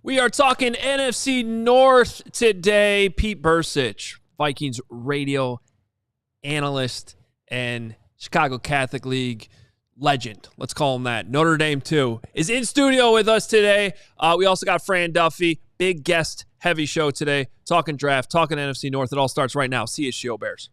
We are talking NFC North today. Pete Bercich, Vikings radio analyst and Chicago Catholic League legend. Let's call him that. Notre Dame, too, is in studio with us today. We also got Fran Duffy. Big guest, heavy show today. Talking draft, talking NFC North. It all starts right now. CHGO Bears.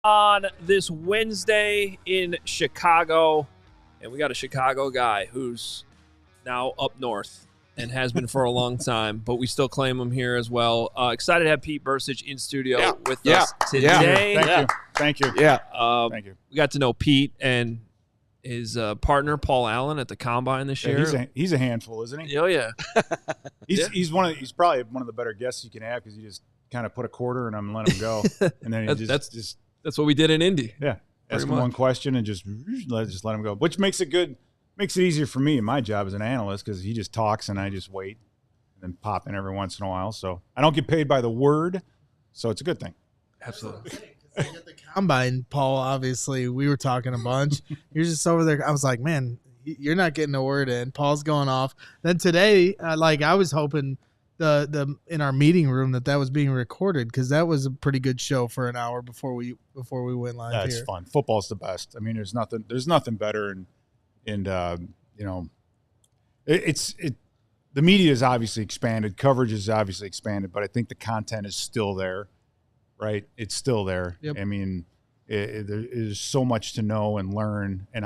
On this Wednesday in Chicago, and we got a Chicago guy who's now up north and has been for a long time, but we still claim him here as well. Excited to have Pete Bercich in studio with us today. Thank you. Thank you. We got to know Pete and his partner Paul Allen at the Combine this year. He's a handful, isn't he? Oh yeah. He's probably one of the better guests you can have because you just kind of put a quarter in him and let him go, and then That's what we did in Indy. Yeah. Ask him one question and just let him go, which makes it easier for me in my job as an analyst because he just talks and I just wait and then pop in every once in a while. So I don't get paid by the word, so it's a good thing. Absolutely. At the Combine, Paul, obviously, we were talking a bunch. You're just over there. I was like, man, you're not getting a word in. Paul's going off. Then today, I was hoping the in our meeting room that was being recorded because that was a pretty good show for an hour before we went live. That's fun. Football's the best. I mean, there's nothing better, and the media is obviously expanded, coverage is obviously expanded, but I think the content is still there, right? It's still there. Yep. I mean, there is so much to know and learn, and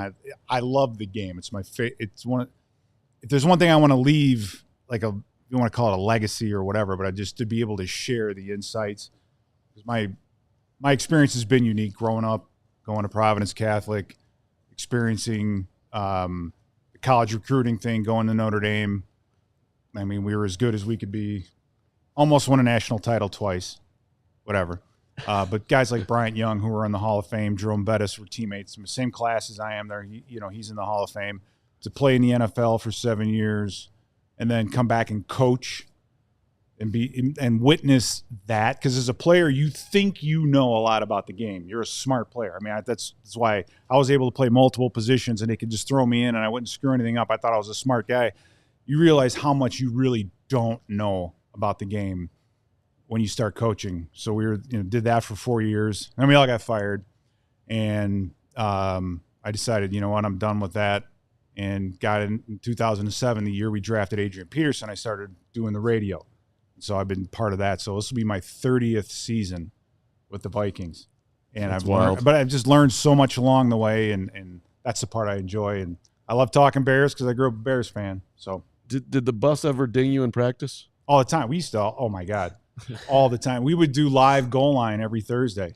I love the game. It's my it's one. If there's one thing I want to leave, like you want to call it a legacy or whatever, but just to be able to share the insights. Because my experience has been unique growing up, going to Providence Catholic, experiencing the college recruiting thing, going to Notre Dame. I mean, we were as good as we could be. Almost won a national title twice, whatever. But guys like Bryant Young, who were in the Hall of Fame, Jerome Bettis were teammates in the same class as I am there. He's in the Hall of Fame. To play in the NFL for 7 years, and then come back and coach and witness that. Because as a player, you think you know a lot about the game. You're a smart player. I mean, that's why I was able to play multiple positions, and they could just throw me in, and I wouldn't screw anything up. I thought I was a smart guy. You realize how much you really don't know about the game when you start coaching. So we did that for 4 years. And we all got fired. And I decided, you know what, I'm done with that. And got in 2007, the year we drafted Adrian Peterson, I started doing the radio. So I've been part of that. So this will be my 30th season with the Vikings. And I've just learned so much along the way, and that's the part I enjoy. And I love talking Bears because I grew up a Bears fan. So did the bus ever ding you in practice? All the time. We used to, oh my God, all the time. We would do live goal line every Thursday,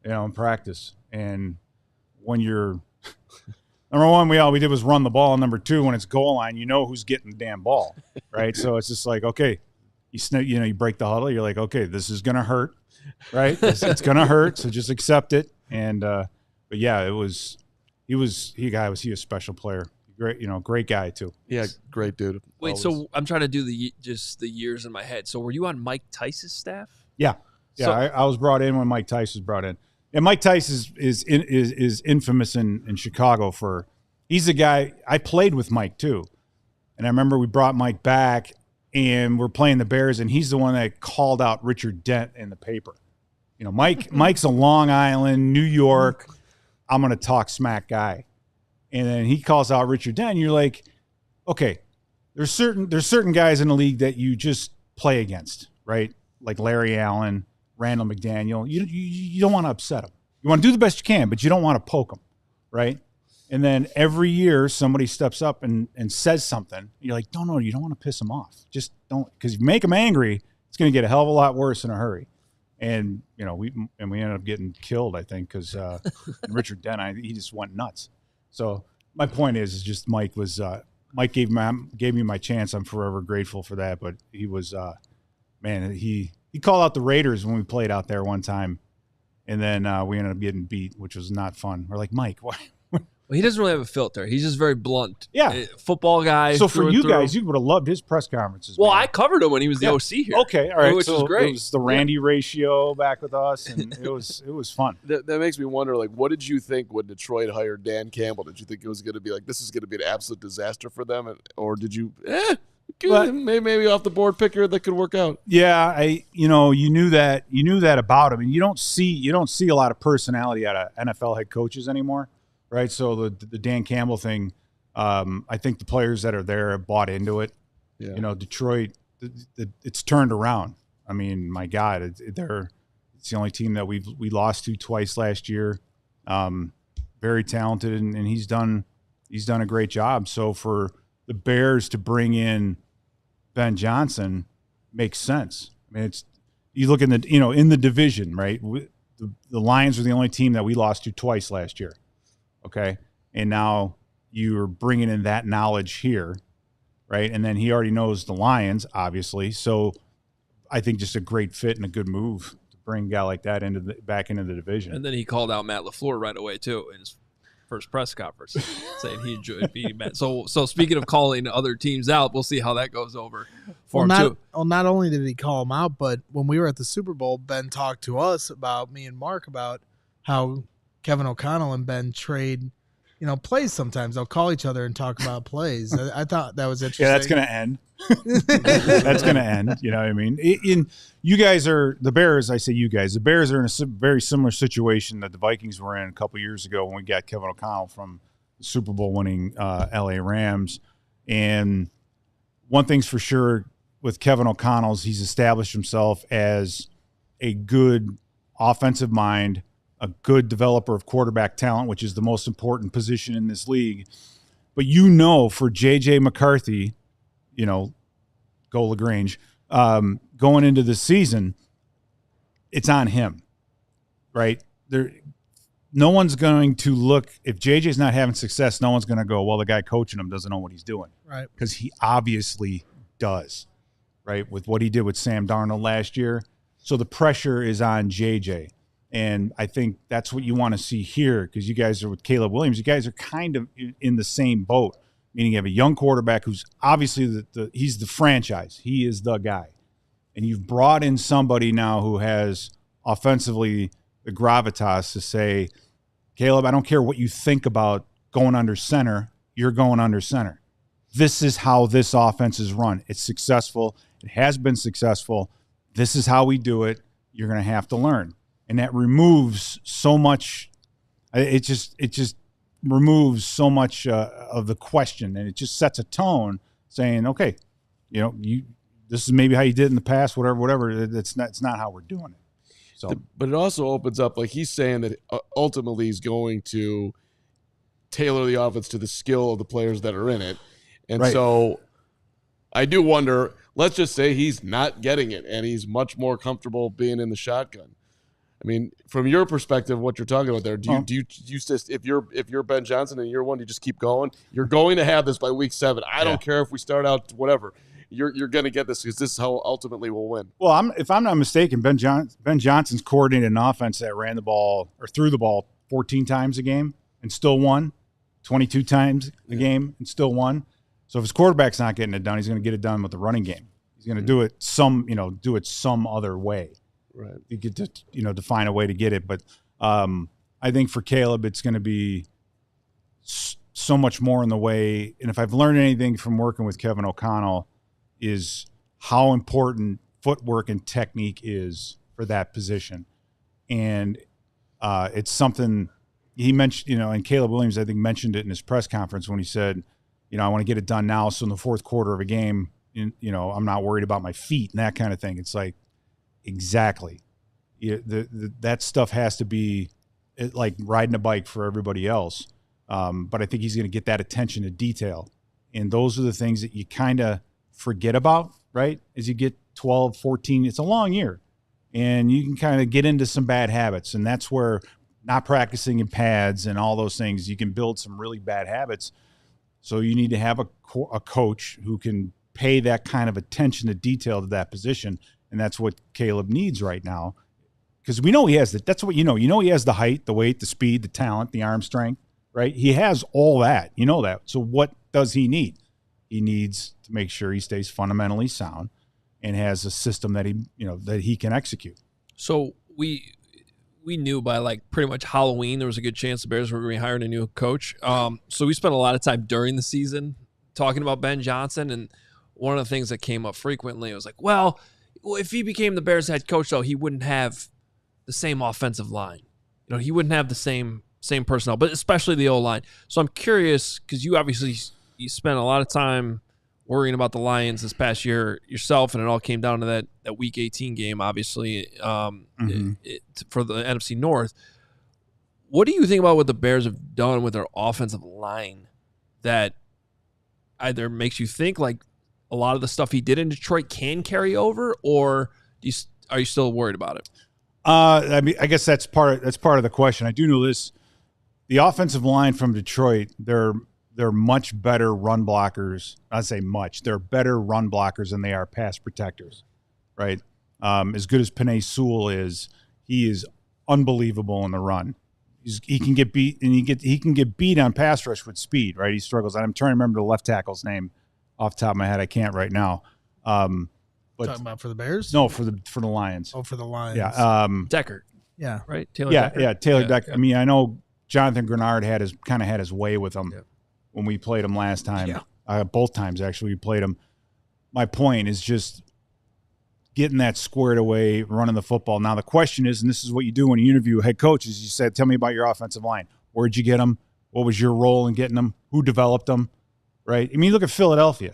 in practice. And when you're number one, all we did was run the ball. Number two, when it's goal line, you know who's getting the damn ball, right? So it's just like, okay, you break the huddle. You're like, okay, this is gonna hurt, right? It's gonna hurt, so just accept it. And but yeah, he was a special player, great guy too. Yeah, great dude. Wait, Always. So I'm trying to do the years in my head. So were you on Mike Tice's staff? Yeah. So, I was brought in when Mike Tice was brought in. And Mike Tice is infamous in Chicago for – he's the guy – I played with Mike too. And I remember we brought Mike back, and we're playing the Bears, and he's the one that called out Richard Dent in the paper. Mike's a Long Island, New York, I'm going to talk smack guy. And then he calls out Richard Dent, and you're like, okay, there's certain guys in the league that you just play against, right? Like Larry Allen, Randall McDaniel. You don't want to upset them. You want to do the best you can, but you don't want to poke them, right? And then every year somebody steps up and says something. You're like, no, you don't want to piss them off. Just don't, because if you make them angry, it's going to get a hell of a lot worse in a hurry. And, we ended up getting killed, I think, because Richard Dent, he just went nuts. So my point is just Mike gave me my chance. I'm forever grateful for that. But he was, he called out the Raiders when we played out there one time. And then we ended up getting beat, which was not fun. We're like, Mike, why? Well, he doesn't really have a filter. He's just very blunt. Yeah. Football guy. So for you guys, you would have loved his press conferences. Well, man. I covered him when he was the OC here. Okay, all right. Which was great. It was the Randy ratio back with us, and it was fun. That makes me wonder, what did you think when Detroit hired Dan Campbell? Did you think it was going to be this is going to be an absolute disaster for them? Or did you, maybe off the board picker that could work out? Yeah, you knew that about him, and you don't see a lot of personality out of NFL head coaches anymore. Right, so the Dan Campbell thing, I think the players that are there have bought into it. Yeah. Detroit, it's turned around. I mean, my God, it's the only team that we lost to twice last year. Very talented, and he's done a great job. So for the Bears to bring in Ben Johnson makes sense. I mean, you look in the division, right? The Lions are the only team that we lost to twice last year. Okay, and now you're bringing in that knowledge here, right? And then he already knows the Lions, obviously. So I think just a great fit and a good move to bring a guy like that back into the division. And then he called out Matt LaFleur right away too in his first press conference, saying he enjoyed beating Matt. So speaking of calling other teams out, we'll see how that goes over for him too. Well, not only did he call them out, but when we were at the Super Bowl, Ben talked to us me and Mark about how Kevin O'Connell and Ben trade, plays sometimes. They'll call each other and talk about plays. I thought that was interesting. Yeah, that's going to end. That's going to end. You know what I mean? You guys are the Bears. I say you guys. The Bears are in a very similar situation that the Vikings were in a couple years ago when we got Kevin O'Connell from the Super Bowl winning LA Rams. And one thing's for sure with Kevin O'Connell is he's established himself as a good offensive mind, a good developer of quarterback talent, which is the most important position in this league. But for JJ McCarthy, go LaGrange, going into the season, it's on him, right? No one's going to look – if JJ's not having success, no one's going to go, well, the guy coaching him doesn't know what he's doing. Right. Because he obviously does, right, with what he did with Sam Darnold last year. So the pressure is on JJ. And I think that's what you want to see here because you guys are with Caleb Williams. You guys are kind of in the same boat, meaning you have a young quarterback who's obviously he's the franchise. He is the guy. And you've brought in somebody now who has offensively the gravitas to say, Caleb, I don't care what you think about going under center. You're going under center. This is how this offense is run. It's successful. It has been successful. This is how we do it. You're going to have to learn. And that removes so much. It just removes so much of the question, and it just sets a tone, saying, "Okay, this is maybe how you did it in the past, whatever. It's not how we're doing it." So, but it also opens up, he's saying that ultimately he's going to tailor the offense to the skill of the players that are in it, and right. So I do wonder. Let's just say he's not getting it, and he's much more comfortable being in the shotgun. I mean, from your perspective, what you're talking about there, do you just if you're Ben Johnson in year one, you just keep going? You're going to have this by week 7. I don't care if we start out whatever. You're going to get this because this is how ultimately we'll win. Well, if I'm not mistaken, Ben Johnson's coordinated an offense that ran the ball or threw the ball 14 times a game and still won, 22 times a game and still won. So if his quarterback's not getting it done, he's going to get it done with the running game. He's going to do it some other way. Right. You get to to find a way to get it, but I think for Caleb, it's going to be so much more in the way. And if I've learned anything from working with Kevin O'Connell, is how important footwork and technique is for that position. And it's something he mentioned. And Caleb Williams, I think, mentioned it in his press conference when he said, I want to get it done now, so in the fourth quarter of a game, I'm not worried about my feet and that kind of thing. It's like. Exactly. That stuff has to be like riding a bike for everybody else. But I think he's going to get that attention to detail. And those are the things that you kind of forget about, right? As you get 12, 14, it's a long year. and you can kind of get into some bad habits. And that's where not practicing in pads and all those things, you can build some really bad habits. So you need to have a coach who can pay that kind of attention to detail to that position. And that's what Caleb needs right now. Because we know he has it. That's what you know. You know he has the height, the weight, the speed, the talent, the arm strength, right? He has all that. You know that. So what does he need? He needs to make sure he stays fundamentally sound and has a system that he can execute. So we knew by like pretty much Halloween there was a good chance the Bears were going to be hiring a new coach. So we spent a lot of time during the season talking about Ben Johnson, and one of the things that came up frequently was like, well, if he became the Bears head coach, though, he wouldn't have the same offensive line. You know, he wouldn't have the same personnel, but especially the O-line. So I'm curious, because you spent a lot of time worrying about the Lions this past year yourself, and it all came down to that Week 18 game, obviously, for the NFC North. What do you think about what the Bears have done with their offensive line that either makes you think like a lot of the stuff he did in Detroit can carry over, or are you still worried about it? I mean, I guess that's part of the question. I do know this: the offensive line from Detroit, they're much better run blockers. I'd say much. They're better run blockers than they are pass protectors, right? As good as Penei Sewell is, he is unbelievable in the run. He can get beat, and he can get beat on pass rush with speed, right? He struggles. I'm trying to remember the left tackle's name off the top of my head. I can't right now. But talking about for the Bears? No, for the Lions. Oh, for the Lions. Yeah. Deckard. Yeah. Right? Taylor Deckard. Yeah, Taylor Deckard. Yeah. I mean, I know Jonathan Grenard had his way with him when we played him last time. Yeah. Both times, actually, we played him. My point is just getting that squared away, running the football. Now, the question is, and this is what you do when you interview head coaches, you said, tell me about your offensive line. Where'd you get them? What was your role in getting them? Who developed them? Right? I mean, look at Philadelphia.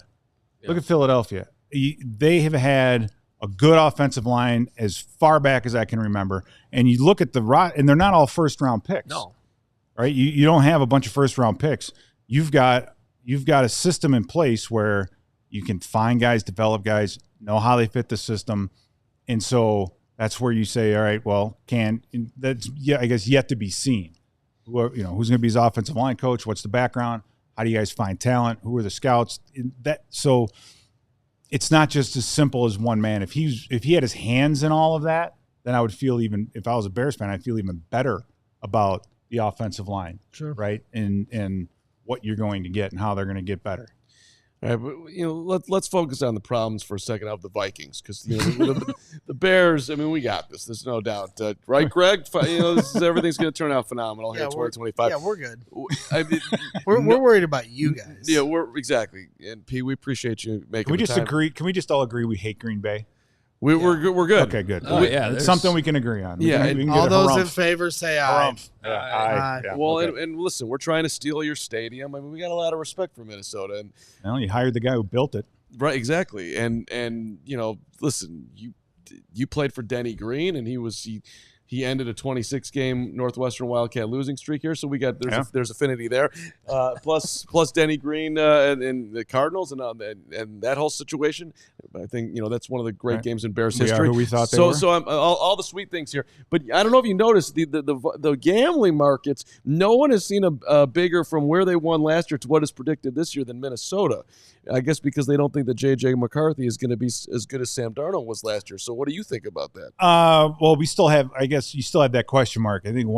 Yeah. Look at Philadelphia. They have had a good offensive line as far back as I can remember. And you look at and they're not all first-round picks. No. Right? You don't have a bunch of first-round picks. You've got a system in place where you can find guys, develop guys, know how they fit the system. And so that's where you say, all right, well, that's I guess yet to be seen. Who's going to be his offensive line coach? What's the background? How do you guys find talent? Who are the scouts? So it's not just as simple as one man. If he had his hands in all of that, then I would feel, even if I was a Bears fan, I'd feel even better about the offensive line. Sure. Right? And what you're going to get and how they're going to get better. All right, but let's focus on the problems for a second of the Vikings, because the Bears. I mean, we got this. There's no doubt, right, Greg? Everything's going to turn out phenomenal here in 2025. Yeah, we're good. I mean, we're worried about you guys. Yeah, we're exactly. And P, we appreciate you making. Can we just agree? Can we just all agree we hate Green Bay? We're good. Okay, good. It's something we can agree on. Yeah, we can all those in favor say aye. Aye. Yeah, well, okay. and listen, we're trying to steal your stadium. I mean, we got a lot of respect for Minnesota, and you hired the guy who built it, right? Exactly. And listen, you played for Denny Green, and he ended a 26-game Northwestern Wildcat losing streak here, so we got there's affinity there. Plus Denny Green and the Cardinals and that whole situation. I think that's one of the great games in Bears history. Who we thought they were. So all the sweet things here, but I don't know if you noticed the gambling markets. No one has seen a bigger from where they won last year to what is predicted this year than Minnesota. I guess because they don't think that JJ McCarthy is going to be as good as Sam Darnold was last year. So what do you think about that? Well, we still have, I guess you still have that question mark. I think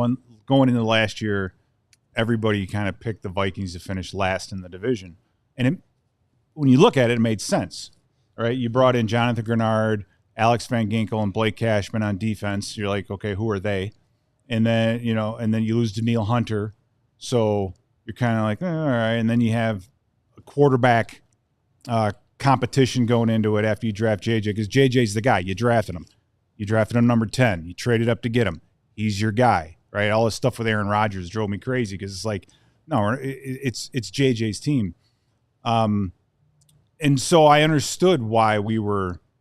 going into last year, everybody kind of picked the Vikings to finish last in the division. And when you look at it, it made sense. All right, you brought in Jonathan Grenard, Alex Van Ginkel, and Blake Cashman on defense. You're like, okay, who are they? And then, and then you lose Danielle Hunter. So you're kind of like, all right. And then you have a quarterback competition going into it after you draft JJ, because JJ's the guy. You drafted him. You drafted him number 10. You traded up to get him. He's your guy, right? All this stuff with Aaron Rodgers drove me crazy, because it's like, no, it's JJ's team. And so I understood why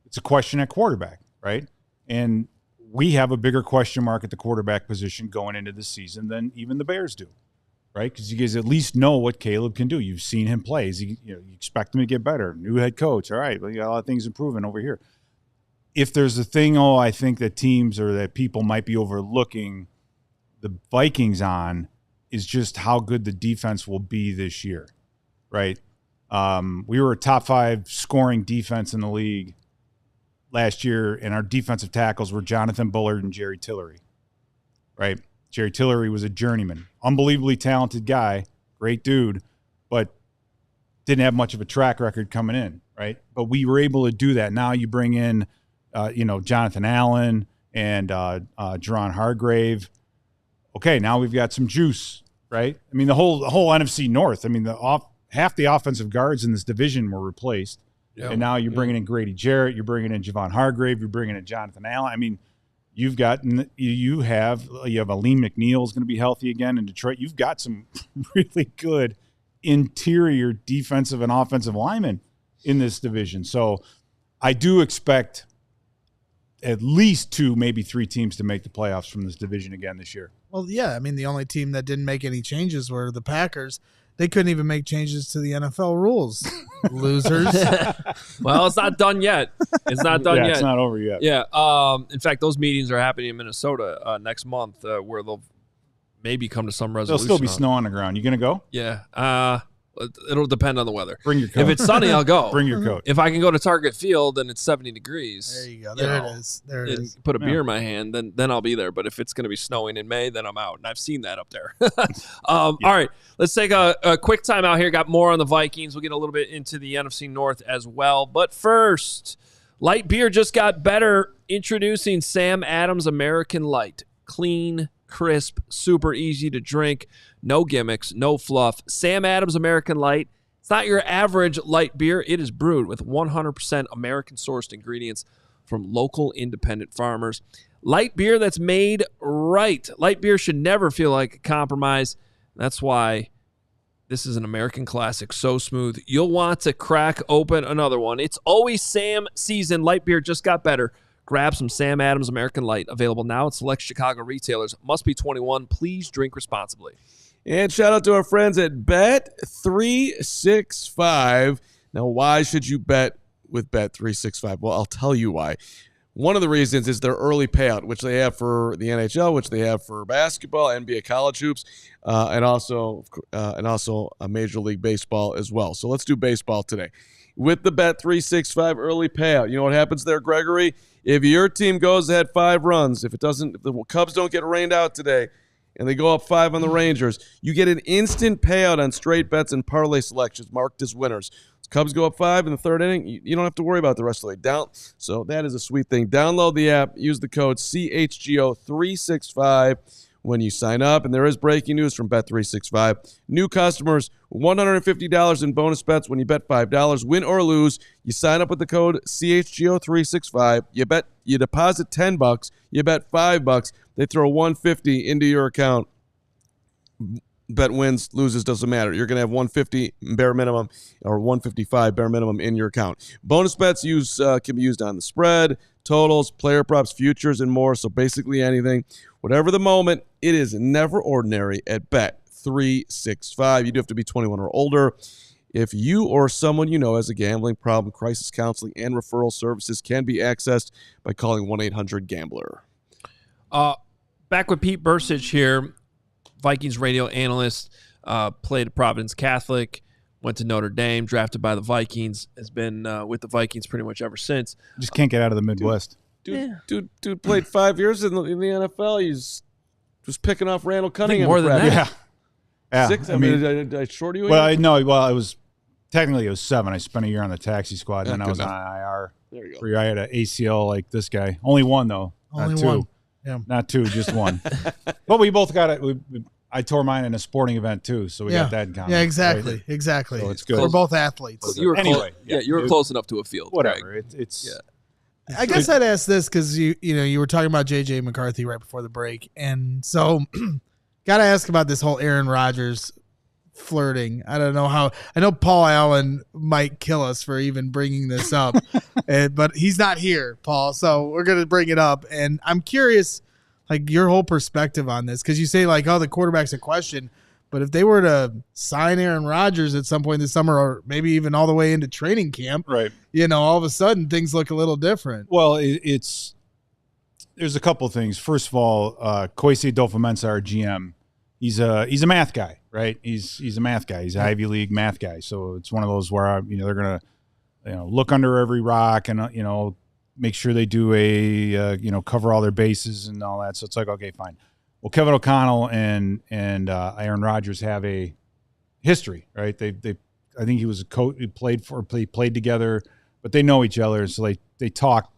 it's a question at quarterback, right? And we have a bigger question mark at the quarterback position going into the season than even the Bears do. Right, because you guys at least know what Caleb can do. You've seen him play. You expect him to get better. New head coach. All right, well, you got a lot of things improving over here. if there's a thing, I think that teams or that people might be overlooking the Vikings on is just how good the defense will be this year, right? We were a top 5 scoring defense in the league last year, and our defensive tackles were Jonathan Bullard and Jerry Tillery, right? Jerry Tillery was a journeyman, unbelievably talented guy, great dude, but didn't have much of a track record coming in, right? But we were able to do that. Now you bring in, Jonathan Allen and Jerron Hargrave. Okay, now we've got some juice, right? I mean, the whole NFC North. I mean, half the offensive guards in this division were replaced, and now you're bringing in Grady Jarrett, you're bringing in Javon Hargrave, you're bringing in Jonathan Allen. I mean, you have Aleem McNeil is going to be healthy again in Detroit. You've got some really good interior defensive and offensive linemen in this division. So I do expect at least 2, maybe 3 teams to make the playoffs from this division again this year. Well, yeah. I mean, the only team that didn't make any changes were the Packers. They couldn't even make changes to the NFL rules. Losers. Well, it's not done yet. It's not done yet. It's not over yet. Yeah. In fact, those meetings are happening in Minnesota next month where they'll maybe come to some resolution. There'll still be snow on the ground. You going to go? Yeah. It'll depend on the weather. Bring your coat. If it's sunny, I'll go. Bring your coat. If I can go to Target Field and it's 70 degrees. There you go. There it is. There it is. Put a beer in my hand, then I'll be there. But if it's going to be snowing in May, then I'm out. And I've seen that up there. All right. Let's take a quick time out here. Got more on the Vikings. We'll get a little bit into the NFC North as well. But first, light beer just got better. Introducing Sam Adams American Light. Clean, crisp, super easy to drink. No gimmicks, no fluff. Sam Adams American Light. It's not your average light beer. It is brewed with 100% American-sourced ingredients from local independent farmers. Light beer that's made right. Light beer should never feel like a compromise. That's why this is an American classic, so smooth. You'll want to crack open another one. It's always Sam season. Light beer just got better. Grab some Sam Adams American Light. Available now at select Chicago retailers. Must be 21. Please drink responsibly. And shout out to our friends at Bet365. Now, why should you bet with Bet365? Well, I'll tell you why. One of the reasons is their early payout, which they have for the NHL, which they have for basketball, NBA college hoops, and also a Major League Baseball as well. So let's do baseball today. With the Bet365 early payout, you know what happens there, Gregory? If your team goes ahead 5 runs, if the Cubs don't get rained out today, and they go up 5 on the Rangers, you get an instant payout on straight bets and parlay selections marked as winners. Cubs go up 5 in the 3rd inning, you don't have to worry about the rest of the way down. So that is a sweet thing. Download the app, use the code CHGO365 when you sign up. And there is breaking news from Bet365. New customers, $150 in bonus bets when you bet $5. Win or lose, you sign up with the code CHGO365. You deposit $10, you bet $5. They throw $150 into your account. Bet wins, loses, doesn't matter. You're going to have $150 bare minimum or $155 bare minimum in your account. Bonus bets can be used on the spread, totals, player props, futures, and more. So basically anything. Whatever the moment, it is never ordinary at Bet365. You do have to be 21 or older. If you or someone you know has a gambling problem, crisis counseling and referral services can be accessed by calling 1-800-GAMBLER. Back with Pete Bercich here. Vikings radio analyst, played at Providence Catholic, went to Notre Dame, drafted by the Vikings, has been with the Vikings pretty much ever since. Just can't get out of the Midwest. Dude played 5 years in the NFL. He's just picking off Randall Cunningham. More than that. Yeah. 6? I mean, did I short you? Well, no. Well, it was 7. I spent a year on the taxi squad, and then I was on IR. There you go. Where I had an ACL like this guy. Only one though. Only not two. one. Yeah. Not 2, just 1. But we both got it. I tore mine in a sporting event too, so we got that in common. Yeah, exactly, right? exactly. So it's good. We're both athletes. Well, you were anyway, you were close enough to a field. Whatever. Greg. It's. I guess I'd ask this because you were talking about JJ McCarthy right before the break, and so got to ask about this whole Aaron Rodgers flirting. I don't know how. I know Paul Allen might kill us for even bringing this up, but he's not here, Paul. So we're gonna bring it up, and I'm curious, like your whole perspective on this, because you say like, oh, the quarterback's a question, But if they were to sign Aaron Rodgers at some point this summer, or maybe even all the way into training camp, right? All of a sudden things look a little different. Well, there's a couple of things. First of all, Kwesi Adolfo-Mensah, our GM, he's a math guy, right? He's a math guy. He's an Ivy League math guy. So it's one of those where they're gonna look under every rock and make sure they do cover all their bases and all that. So it's like, okay, fine. Well, Kevin O'Connell and Aaron Rodgers have a history, right? They I think he was a coach. He played together, but they know each other, so they talk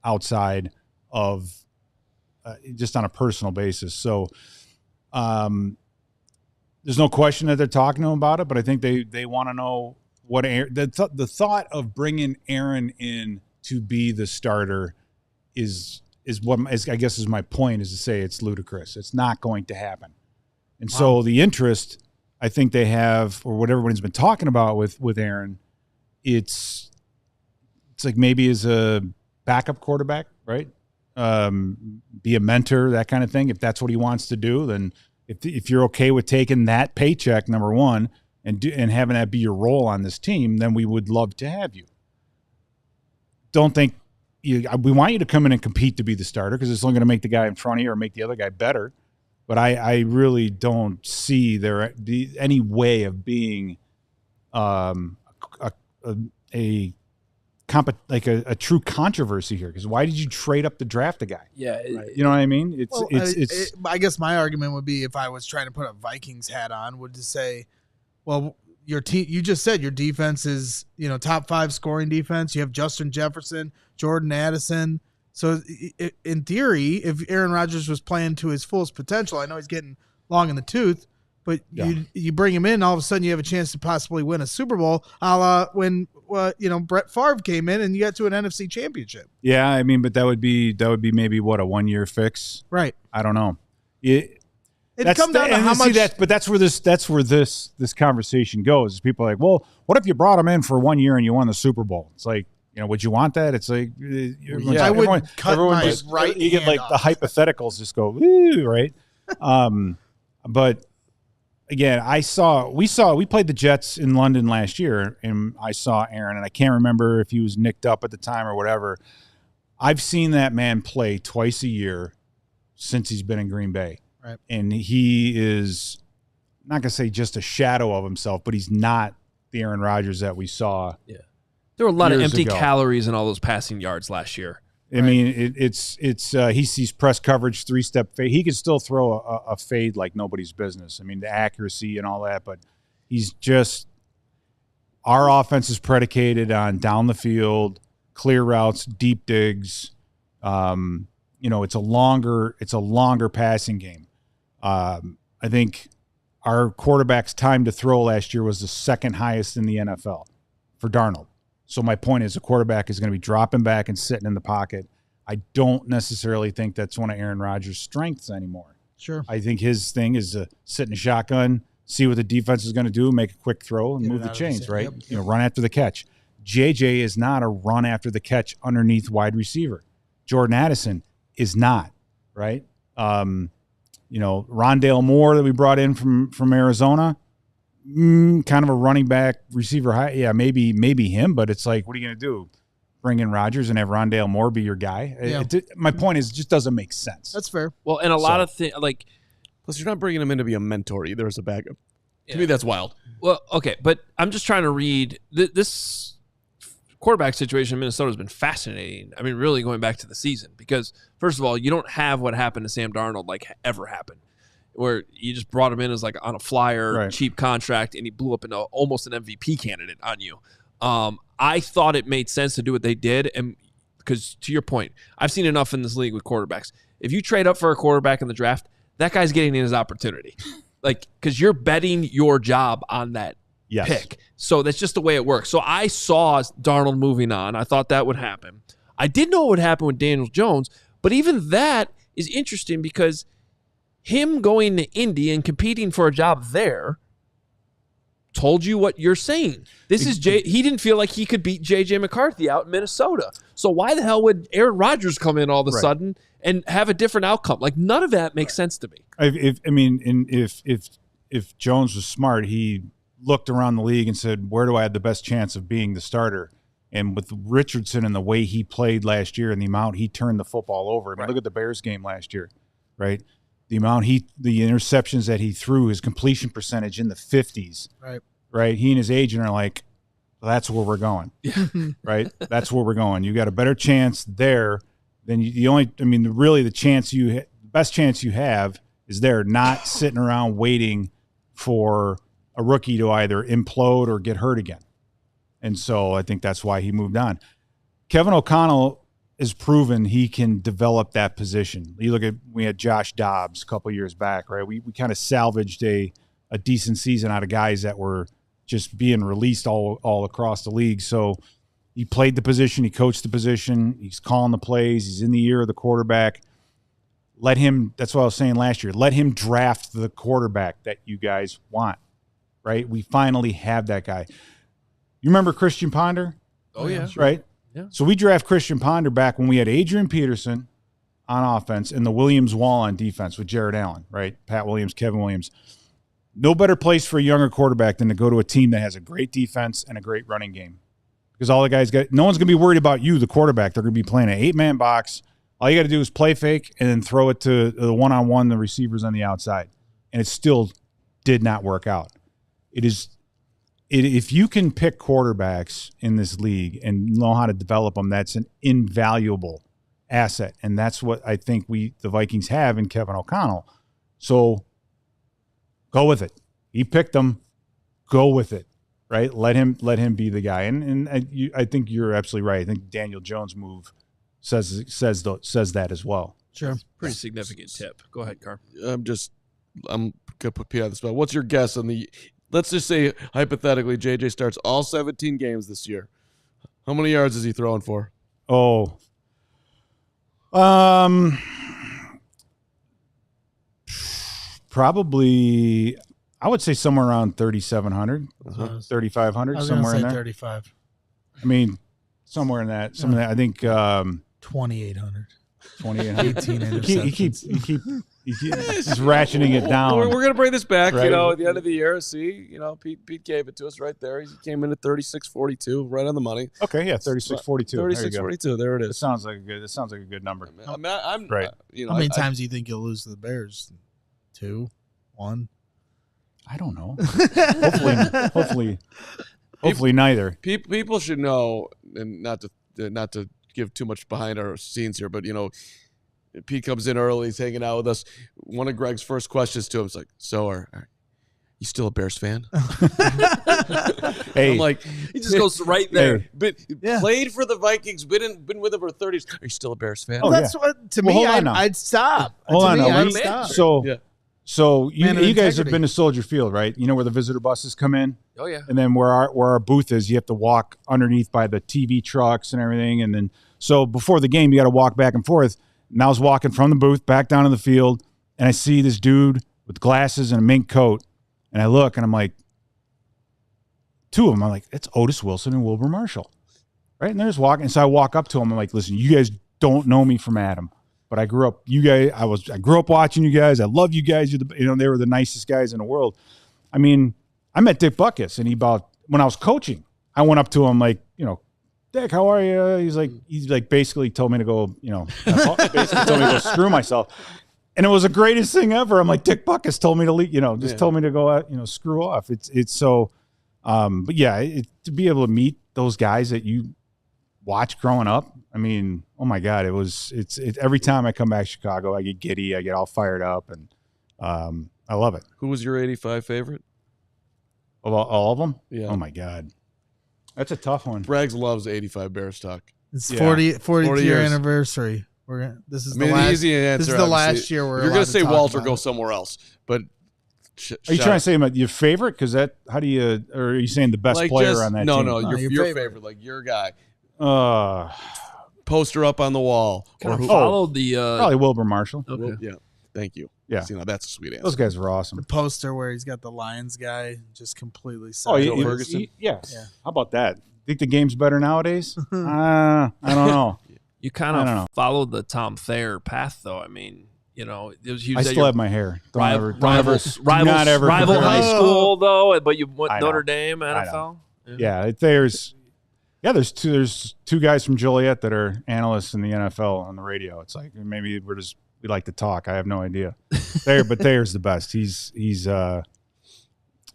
outside of just on a personal basis. So there's no question that they're talking to him about it, but I think they want to know what the thought of bringing Aaron in to be the starter is what I guess is my point, is to say it's ludicrous. It's not going to happen. And so the interest I think they have, or what everyone's been talking about with Aaron, it's like maybe as a backup quarterback, right? Be a mentor, that kind of thing. If that's what he wants to do, then if you're okay with taking that paycheck, number one, and having that be your role on this team, then we would love to have you. Don't think we want you to come in and compete to be the starter, because it's only going to make the guy in front of you or make the other guy better. But I really don't see there any way of being a true controversy here. Because why did you trade up to draft a guy? Yeah, you know what I mean. I guess my argument would be, if I was trying to put a Vikings hat on, would to say, well, your team, you just said your defense is, top 5 scoring defense. You have Justin Jefferson, Jordan Addison. So in theory, if Aaron Rodgers was playing to his fullest potential, I know he's getting long in the tooth, but you bring him in, all of a sudden you have a chance to possibly win a Super Bowl, a la when Brett Favre came in and you got to an NFC Championship. Yeah, I mean, but that would be maybe what, a 1-year fix, right? I don't know. It comes down to how much. But that's where this conversation goes. People are like, well, what if you brought him in for 1 year and you won the Super Bowl? It's like, would you want that? It's like, I would cut my right. You get like the hypotheticals just go, ooh, right? But again, we played the Jets in London last year, and I saw Aaron, and I can't remember if he was nicked up at the time or whatever. I've seen that man play twice a year since he's been in Green Bay. Right. And he is, I'm not going to say just a shadow of himself, but he's not the Aaron Rodgers that we saw. Yeah. There were a lot of empty calories in all those passing yards last year. I mean, it's he sees press coverage, 3-step fade. He can still throw a fade like nobody's business. I mean, the accuracy and all that, but he's just, our offense is predicated on down the field, clear routes, deep digs. It's a longer passing game. I think our quarterback's time to throw last year was the second highest in the NFL for Darnold. So my point is, a quarterback is going to be dropping back and sitting in the pocket. I don't necessarily think that's one of Aaron Rodgers' strengths anymore. Sure. I think his thing is to sit in a shotgun, see what the defense is going to do, make a quick throw, and move the chains, right? Yep. Run after the catch. JJ is not a run after the catch underneath wide receiver. Jordan Addison is not, right? Rondale Moore that we brought in from Arizona, kind of a running back receiver high. Yeah, maybe him, but it's like, what are you going to do? Bring in Rodgers and have Rondale Moore be your guy? Yeah. My point is, it just doesn't make sense. That's fair. Well, and a lot of things, like, plus you're not bringing him in to be a mentor either as a backup. To me, that's wild. Well, okay, but I'm just trying to read this quarterback situation in Minnesota has been fascinating. I mean, really going back to the season, because first of all, you don't have what happened to Sam Darnold ever happened, where you just brought him in as on a flyer, cheap contract, and he blew up into almost an MVP candidate on you. I thought it made sense to do what they did, and because to your point, I've seen enough in this league with quarterbacks. If you trade up for a quarterback in the draft, that guy's getting in his opportunity, because you're betting your job on that pick. So that's just the way it works. So I saw Darnold moving on. I thought that would happen. I didn't know what would happen with Daniel Jones, but even that is interesting, because him going to Indy and competing for a job there told you what you're saying. He didn't feel like he could beat JJ McCarthy out in Minnesota. So why the hell would Aaron Rodgers come in all of a sudden and have a different outcome? None of that makes sense to me. If if Jones was smart, he looked around the league and said, where do I have the best chance of being the starter? And with Richardson and the way he played last year and the amount he turned the football over. I mean, look at the Bears game last year, right? The amount the interceptions that he threw, his completion percentage in the 50s, right? He and his agent are like, well, that's where we're going, right? That's where we're going. You got a better chance there than the best chance you have is there, not sitting around waiting for a rookie to either implode or get hurt again. And so I think that's why he moved on. Kevin O'Connell has proven he can develop that position. You look at, we had Josh Dobbs a couple years back, right? We kind of salvaged a decent season out of guys that were just being released all across the league. So he played the position, he coached the position, he's calling the plays, he's in the ear of the quarterback. Let him, that's what I was saying last year, let him draft the quarterback that you guys want, right? We finally have that guy. You remember Christian Ponder? Oh, yeah. Right? Yeah. So we draft Christian Ponder back when we had Adrian Peterson on offense and the Williams wall on defense with Jared Allen, right? Pat Williams, Kevin Williams. No better place for a younger quarterback than to go to a team that has a great defense and a great running game. Because all the guys no one's going to be worried about you, the quarterback. They're going to be playing an 8-man box. All you got to do is play fake and then throw it to the one-on-one, the receivers on the outside. And it still did not work out. If you can pick quarterbacks in this league and know how to develop them, that's an invaluable asset. And that's what I think the Vikings have in Kevin O'Connell. So go with it. He picked them. Go with it, right? Let him be the guy. And I think you're absolutely right. I think Daniel Jones' move says that as well. Sure. Pretty significant tip. Go ahead, Carm. I'm going to put P on the spot. What's your guess on let's just say, hypothetically, JJ starts all 17 games this year. How many yards is he throwing for? Probably, I would say somewhere around 3,700, 3,500, somewhere in there. 35. I mean, somewhere in that. I think 2,800. 2,800. 18 interceptions. He's ratcheting it down. We're going to bring this back, right? At the end of the year. See, Pete gave it to us right there. He came in at 36.42, right on the money. Okay, yeah, 36.42. 36.42. There it is. It sounds like a good number. I'm right. How many times do you think you'll lose to the Bears? 2, 1. I don't know. Hopefully neither. People should know, and not to give too much behind our scenes here, but Pete comes in early, he's hanging out with us. One of Greg's first questions to him is like, "So are you still a Bears fan?" Hey, I'm like, He just goes right there. Played for the Vikings, been with them for 30 years. Are you still a Bears fan? Well, that's what to me. I'd stop. Hold on, I'd stop. So you guys have been to Soldier Field, right? You know where the visitor buses come in? Oh, yeah. And then where our booth is, you have to walk underneath by the TV trucks and everything. And then so before the game, you got to walk back and forth. And I was walking from the booth back down to the field, and I see this dude with glasses and a mink coat. And I look, and I'm like, two of them. I'm like, it's Otis Wilson and Wilbur Marshall, right? And they're just walking. And so I walk up to them. I'm like, listen, you guys don't know me from Adam, but I grew up. I grew up watching you guys. I love you guys. They were the nicest guys in the world. I mean, I met Dick Butkus, and when I was coaching, I went up to him like, Dick, how are you? He's like basically told me to go, basically told me to go screw myself. And it was the greatest thing ever. I'm like, Dick Butkus told me to leave, told me to go out, screw off. It's so, but yeah, to be able to meet those guys that you watch growing up. I mean, oh my God, it's every time I come back to Chicago, I get giddy, I get all fired up, and I love it. Who was your 85 favorite? Of all of them? Yeah. Oh my God. That's a tough one. Braggs loves 85 Bears talk. It's 40th year anniversary. This is the last. Easy answer. This is the last year we're. You're going to say Walter, go it. somewhere else. But are you trying to say your favorite? Because or are you saying the best player on that team? No, your favorite, like your guy. Poster up on the wall. Followed the probably Wilbur Marshall. Okay. Yeah. Thank you. Yeah. See, now that's a sweet answer. Those guys were awesome. The poster where he's got the Lions guy just completely. Ferguson. Yeah. How about that? Think the game's better nowadays? I don't know. You kind of followed the Tom Thayer path, though. I mean, he I was at still your have my hair. rival compare. high school though, but you went I know. Notre Dame NFL. Yeah, there's two guys from Joliet that are analysts in the NFL on the radio. It's like maybe we like to talk. I have no idea. Thayer's the best. He's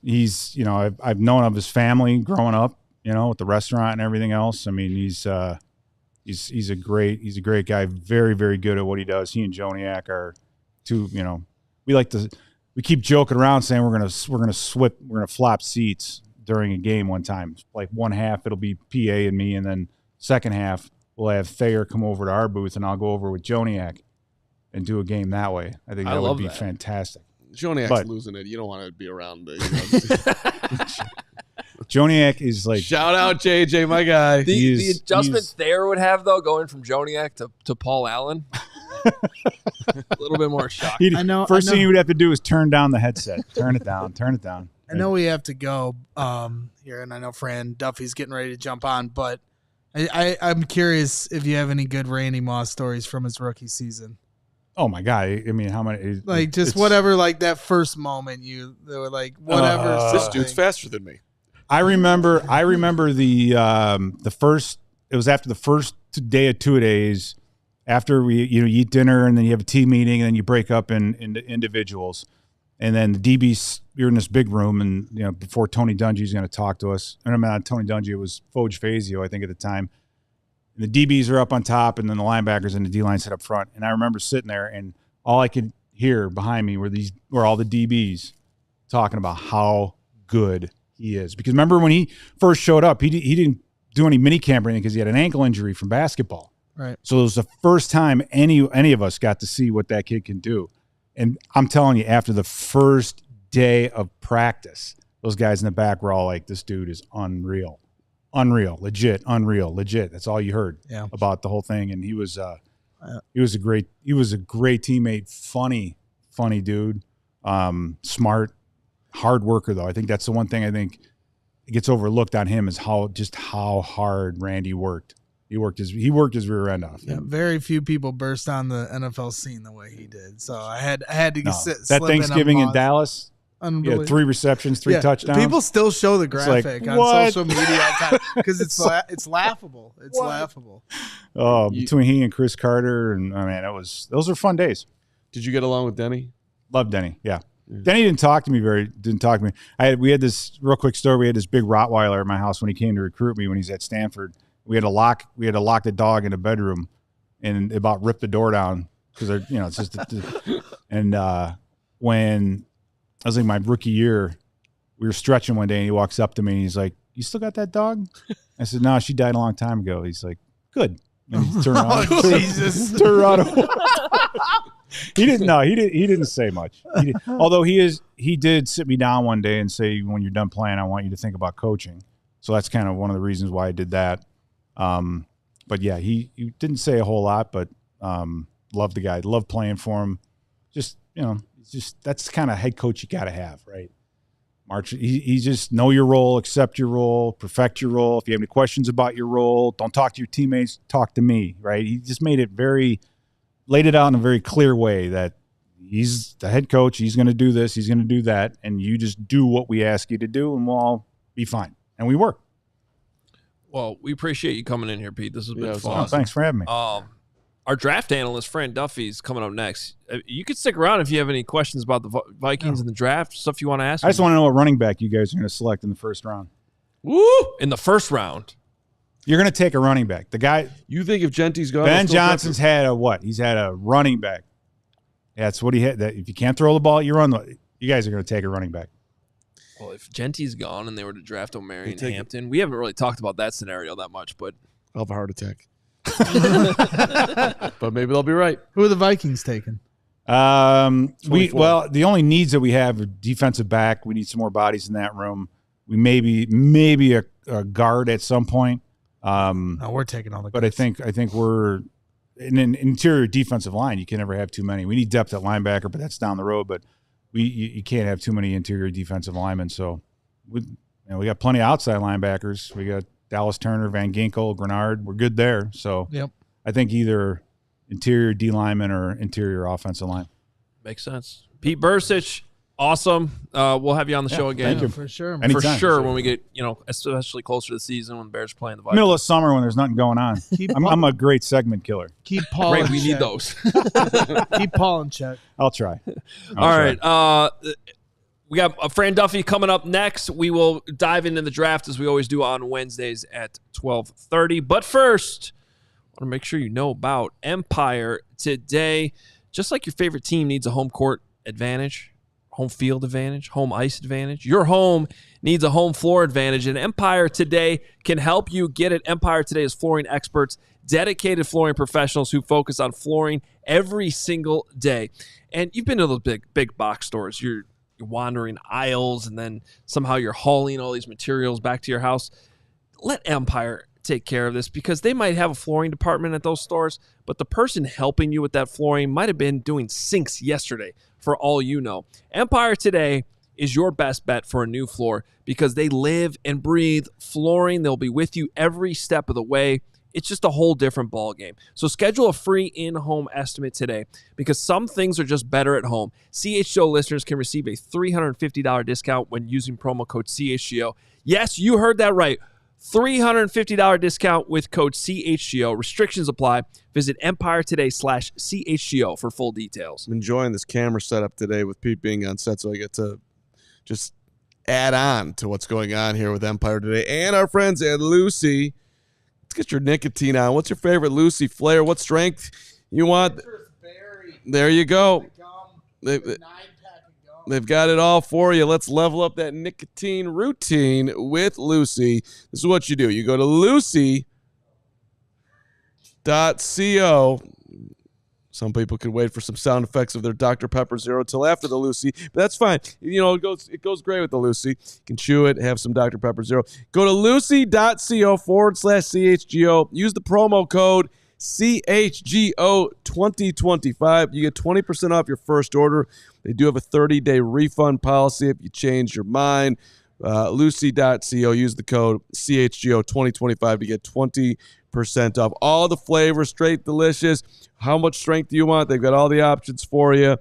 I've known of his family growing up, with the restaurant and everything else. I mean, he's a great guy, very, very good at what he does. He and Joniak are two, we keep joking around saying we're gonna flop seats during a game one time. Like one half it'll be PA and me, and then second half we'll have Thayer come over to our booth and I'll go over with Joniak and do a game that way. I think that would be fantastic. Joniak's losing it. You don't want to be around. Joniak is like, shout out JJ, my guy. The adjustment Thayer would have though, going from Joniak to Paul Allen, a little bit more shock. I know. First thing he would have to do is turn down the headset. Turn it down. I know we have to go here, and I know Fran Duffy's getting ready to jump on, but I'm curious if you have any good Randy Moss stories from his rookie season. Oh my God! I mean, how many? Like just whatever, like that first moment they were like whatever. This dude's faster than me. I remember the first. It was after the first day of 2 days. After we you eat dinner and then you have a team meeting and then you break up into individuals, and then the DBs, you're in this big room and before Tony Dungy's going to talk to us. And I'm not Tony Dungy. It was Foge Fazio, I think at the time. And the DBs are up on top, and then the linebackers and the D line sit up front. And I remember sitting there, and all I could hear behind me were all the DBs talking about how good he is. Because remember when he first showed up, he didn't do any mini camp or anything because he had an ankle injury from basketball. Right. So it was the first time any of us got to see what that kid can do. And I'm telling you, after the first day of practice, those guys in the back were all like, "This dude is unreal." Unreal, legit, unreal, legit. That's all you heard about the whole thing. And he was a great teammate, funny dude, smart, hard worker though. I think that's the one thing I think gets overlooked on him is how hard Randy worked. He worked his rear end off. Yeah, very few people burst on the NFL scene the way he did. So I had to sit that Thanksgiving in Dallas. Unbelievable. Yeah, 3 receptions, 3 touchdowns. People still show the graphic on social media because it's laughable. It's laughable. Oh, between he and Chris Carter, and I mean, those were fun days. Did you get along with Denny? Loved Denny. Yeah. Denny didn't talk to me. We had this real quick story. We had this big Rottweiler at my house when he came to recruit me when he's at Stanford. We had to lock the dog in a bedroom and about rip the door down because it's just when I was like my rookie year, we were stretching one day and he walks up to me and he's like, "You still got that dog?" I said, "No, she died a long time ago." He's like, "Good." And he turned around. Jesus. Turned around. He didn't say much. Although he did sit me down one day and say, "When you're done playing, I want you to think about coaching." So that's kind of one of the reasons why I did that. But yeah, he didn't say a whole lot, but loved the guy, loved playing for him. Just that's the kind of head coach you got to have, right? March, he just know your role, accept your role, perfect your role. If you have any questions about your role, don't talk to your teammates, talk to me, right? He just laid it out in a very clear way that he's the head coach. He's going to do this. He's going to do that. And you just do what we ask you to do and we'll all be fine. And we were. Well, we appreciate you coming in here, Pete. This has been fun. Awesome. Thanks for having me. Our draft analyst, Fran Duffy, is coming up next. You can stick around if you have any questions about the Vikings and the draft, stuff you want to ask. I just want to know what running back you guys are going to select in the first round. Woo! In the first round. You're going to take a running back. The guy. You think if Genty's gone? Ben Johnson's had a what? He's had a running back. That's what he had. That if you can't throw the ball, you run. You guys are going to take a running back. Well, if Genty's gone and they were to draft O'Marion Hampton, we haven't really talked about that scenario that much, but I'll have a heart attack. But maybe they'll be right. Who are the Vikings taking? The only needs that we have are defensive back. We need some more bodies in that room. We maybe a guard at some point. No, we're taking all the guards. But I think we're in an interior defensive line. You can never have too many. We need depth at linebacker, but that's down the road. But you can't have too many interior defensive linemen. So we got plenty of outside linebackers. We got Dallas Turner, Van Ginkel, Grenard. We're good there. So yep. I think either interior D lineman or interior offensive line. Makes sense. Pete Bercich, awesome. We'll have you on the show again. Thank you. For sure. Anytime. For sure, when we get, especially closer to the season when the Bears playing the Vikings. Middle of summer when there's nothing going on. I'm a great segment killer. Keep Paul Great, in we check. need those. Keep Paul in check. I'll try. All right. We got Fran Duffy coming up next. We will dive into the draft as we always do on Wednesdays at 12:30. But first, I want to make sure you know about Empire today. Just like your favorite team needs a home court advantage, home field advantage, home ice advantage, your home needs a home floor advantage, and Empire Today can help you get it. Empire Today is flooring experts, dedicated flooring professionals who focus on flooring every single day. And you've been to those big box stores. You're wandering aisles, and then somehow you're hauling all these materials back to your house. Let Empire take care of this, because they might have a flooring department at those stores, but the person helping you with that flooring might have been doing sinks yesterday, for all you know. Empire Today is your best bet for a new floor, because they live and breathe flooring. They'll be with you every step of the way. It's just a whole different ball game. So schedule a free in-home estimate today, because some things are just better at home. CHGO listeners can receive a $350 discount when using promo code CHGO. Yes, you heard that right. $350 discount with code CHGO. Restrictions apply. Visit EmpireToday/CHGO for full details. I'm enjoying this camera setup today with Pete being on set, so I get to just add on to what's going on here with Empire Today and our friends at Lucy. Let's get your nicotine on. What's your favorite Lucy flavor? What strength you want? There you go. They've got it all for you. Let's level up that nicotine routine with Lucy. This is what you do. You go to lucy.co. Some people could wait for some sound effects of their Dr. Pepper Zero till after the Lucy, but that's fine. It goes great with the Lucy. You can chew it, have some Dr. Pepper Zero. Go to lucy.co/CHGO. Use the promo code CHGO2025. You get 20% off your first order. They do have a 30-day refund policy if you change your mind. Lucy.co. Use the code CHGO2025 to get 20% off. All the flavors, straight delicious. How much strength do you want? They've got all the options for you.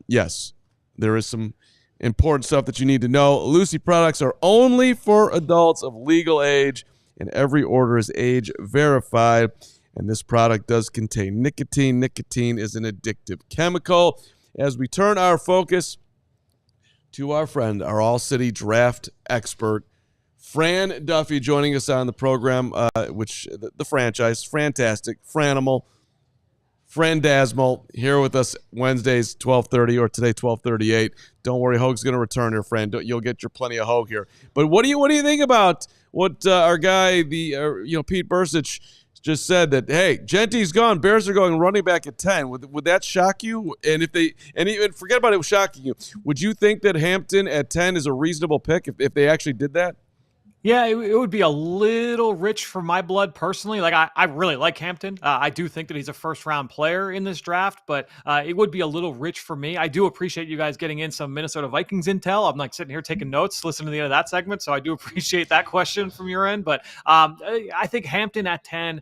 Yes, there is some important stuff that you need to know. Lucy products are only for adults of legal age, and every order is age verified. And this product does contain nicotine. Nicotine is an addictive chemical. As we turn our focus to our friend, our ALLCITY draft expert, Fran Duffy, joining us on the program, which the franchise, Fantastic, Franimal, Frandasmal, here with us Wednesdays, 12:30, or today, 12:38. Don't worry, Hoge's going to return here, Fran. You'll get your plenty of Hoge here. But what do you think about what our guy, Pete Bercich, just said that, hey, Genty's gone, Bears are going running back at 10. Would that shock you? And even forget about it shocking you, would you think that Hampton at 10 is a reasonable pick if they actually did that? Yeah, it would be a little rich for my blood personally. Like, I really like Hampton. I do think that he's a first-round player in this draft, but it would be a little rich for me. I do appreciate you guys getting in some Minnesota Vikings intel. I'm sitting here taking notes, listening to the end of that segment, so I do appreciate that question from your end. But I think Hampton at 10,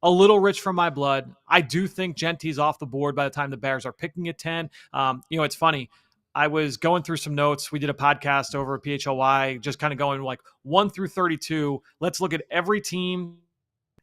a little rich for my blood. I do think Genty's off the board by the time the Bears are picking at 10. It's funny. I was going through some notes. We did a podcast over at PHLY, just kind of going 1 through 32. Let's look at every team,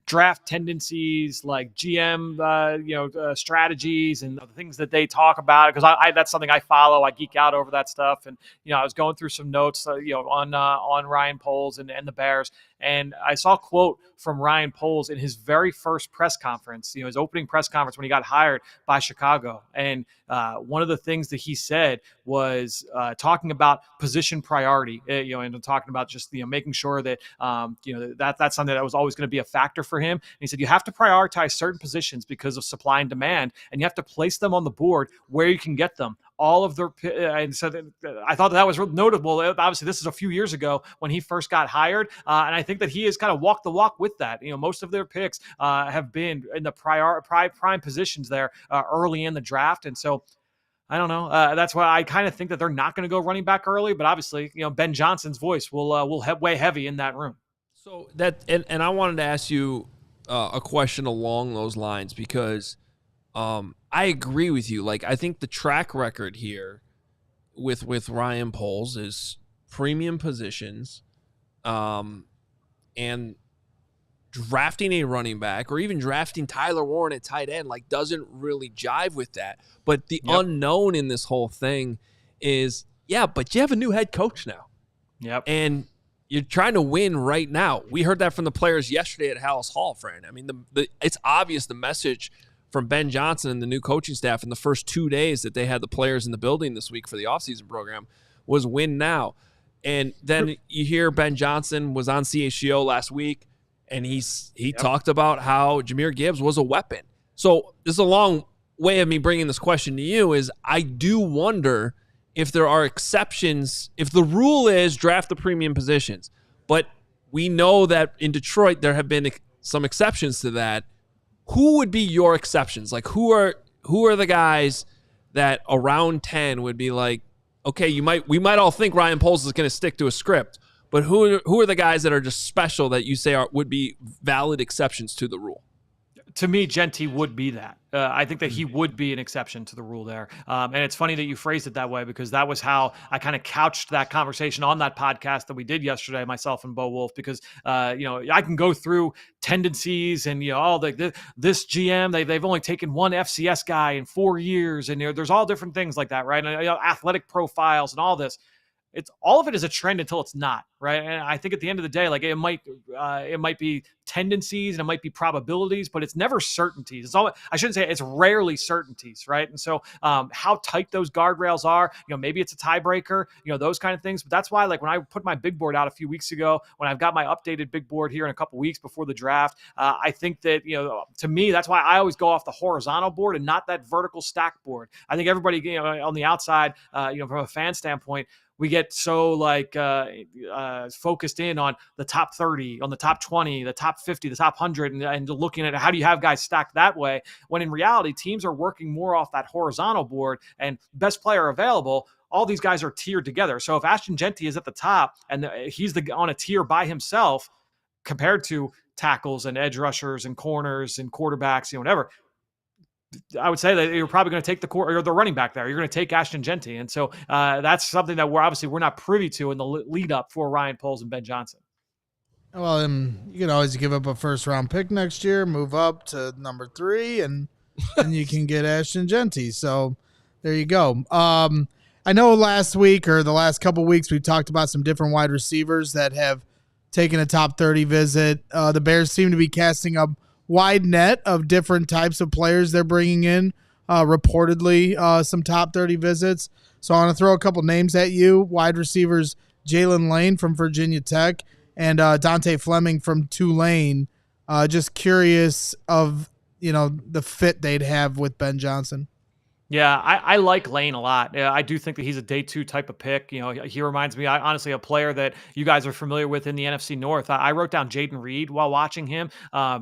draft tendencies, like GM, strategies and the things that they talk about. Because I that's something I follow. I geek out over that stuff. And, I was going through some notes, on Ryan Poles and the Bears. And I saw a quote from Ryan Poles in his very first press conference, his opening press conference when he got hired by Chicago. And one of the things that he said was talking about position priority, and talking about just, making sure that, that's something that was always going to be a factor for him. And he said, you have to prioritize certain positions because of supply and demand, and you have to place them on the board where you can get them. All of their, and so I thought that was notable. Obviously, this is a few years ago when he first got hired, and I think that he has kind of walked the walk with that. Most of their picks have been in the prime positions there early in the draft, and so I don't know. That's why I kind of think that they're not going to go running back early, but obviously, Ben Johnson's voice will weigh heavy in that room. So that, and I wanted to ask you, a question along those lines because I agree with you. Like, I think the track record here with Ryan Poles is premium positions, and drafting a running back or even drafting Tyler Warren at tight end like doesn't really jive with that. But the unknown in this whole thing is, but you have a new head coach now. Yep. And you're trying to win right now. We heard that from the players yesterday at Hallis Hall, Fran. I mean, it's obvious the message from Ben Johnson and the new coaching staff in the first 2 days that they had the players in the building this week for the offseason program was win now. And then you hear Ben Johnson was on CHGO last week, and he talked about how Jahmyr Gibbs was a weapon. So this is a long way of me bringing this question to you is I do wonder if there are exceptions, if the rule is draft the premium positions. But we know that in Detroit there have been some exceptions to that. Who would be your exceptions? Like who are the guys that around 10 would be like, okay, we might all think Ryan Poles is going to stick to a script, but who are the guys that are just special that you say would be valid exceptions to the rule? To me, Genty would be that. I think that he would be an exception to the rule there. And it's funny that you phrased it that way because that was how I kind of couched that conversation on that podcast that we did yesterday, myself and Bo Wolf, because, I can go through tendencies and, this GM, they've only taken one FCS guy in 4 years. And there's all different things like that, right? And athletic profiles and all this. It's all of it is a trend until it's not, right? And I think at the end of the day, like it might be tendencies and it might be probabilities, but it's never certainties. I shouldn't say it's rarely certainties, right? And so how tight those guardrails are, maybe it's a tiebreaker, those kind of things. But that's why, like when I put my big board out a few weeks ago, when I've got my updated big board here in a couple weeks before the draft, I think that to me that's why I always go off the horizontal board and not that vertical stack board. I think everybody on the outside, from a fan standpoint, we get so focused in on the top 30, on the top 20, the top 50, the top 100, and looking at how do you have guys stacked that way, when in reality, teams are working more off that horizontal board and best player available. All these guys are tiered together. So if Ashton Genty is at the top and he's on a tier by himself compared to tackles and edge rushers and corners and quarterbacks, whatever, I would say that you're probably going to take the running back there. You're going to take Ashton Genty. And so that's something that we're not privy to in the lead up for Ryan Poles and Ben Johnson. Well, you can always give up a first round pick next year, move up to number 3, and you can get Ashton Genty. So there you go. I know last week or the last couple of weeks, we talked about some different wide receivers that have taken a top 30 visit. The Bears seem to be casting a wide net of different types of players they're bringing in, reportedly some top 30 visits. So I want to throw a couple names at you. Wide receivers Jalen Lane from Virginia Tech and Dante Fleming from Tulane. Just curious of, the fit they'd have with Ben Johnson. Yeah, I like Lane a lot. I do think that he's a day 2 type of pick. He reminds me, honestly, a player that you guys are familiar with in the NFC North. I wrote down Jaden Reed while watching him.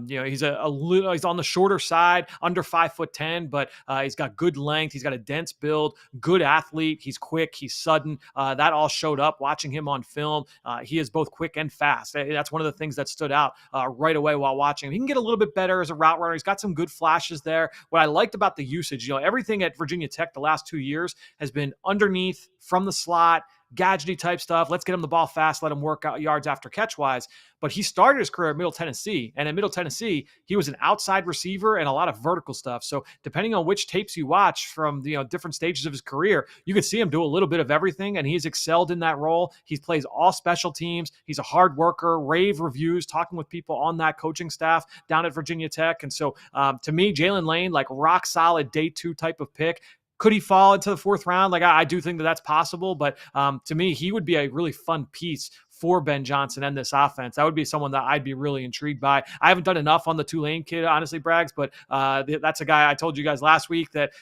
He's he's on the shorter side, under 5'10", but he's got good length. He's got a dense build, good athlete. He's quick. He's sudden. That all showed up watching him on film. He is both quick and fast. That's one of the things that stood out right away while watching him. He can get a little bit better as a route runner. He's got some good flashes there. What I liked about the usage, everything at Virginia Tech the last 2 years has been underneath, from the slot, gadgety type stuff. Let's get him the ball fast, let him work out yards after catch wise. But he started his career at Middle Tennessee, and at Middle Tennessee, he was an outside receiver and a lot of vertical stuff. So depending on which tapes you watch from different stages of his career, you can see him do a little bit of everything, and he's excelled in that role. He plays all special teams. He's a hard worker, rave reviews, talking with people on that coaching staff down at Virginia Tech. And so to me, Jalen Lane, like rock solid day 2 type of pick. Could he fall into the 4th round? Like I do think that that's possible, but to me, he would be a really fun piece for Ben Johnson and this offense. That would be someone that I'd be really intrigued by. I haven't done enough on the Tulane kid, honestly, Braggs, but that's a guy I told you guys last week that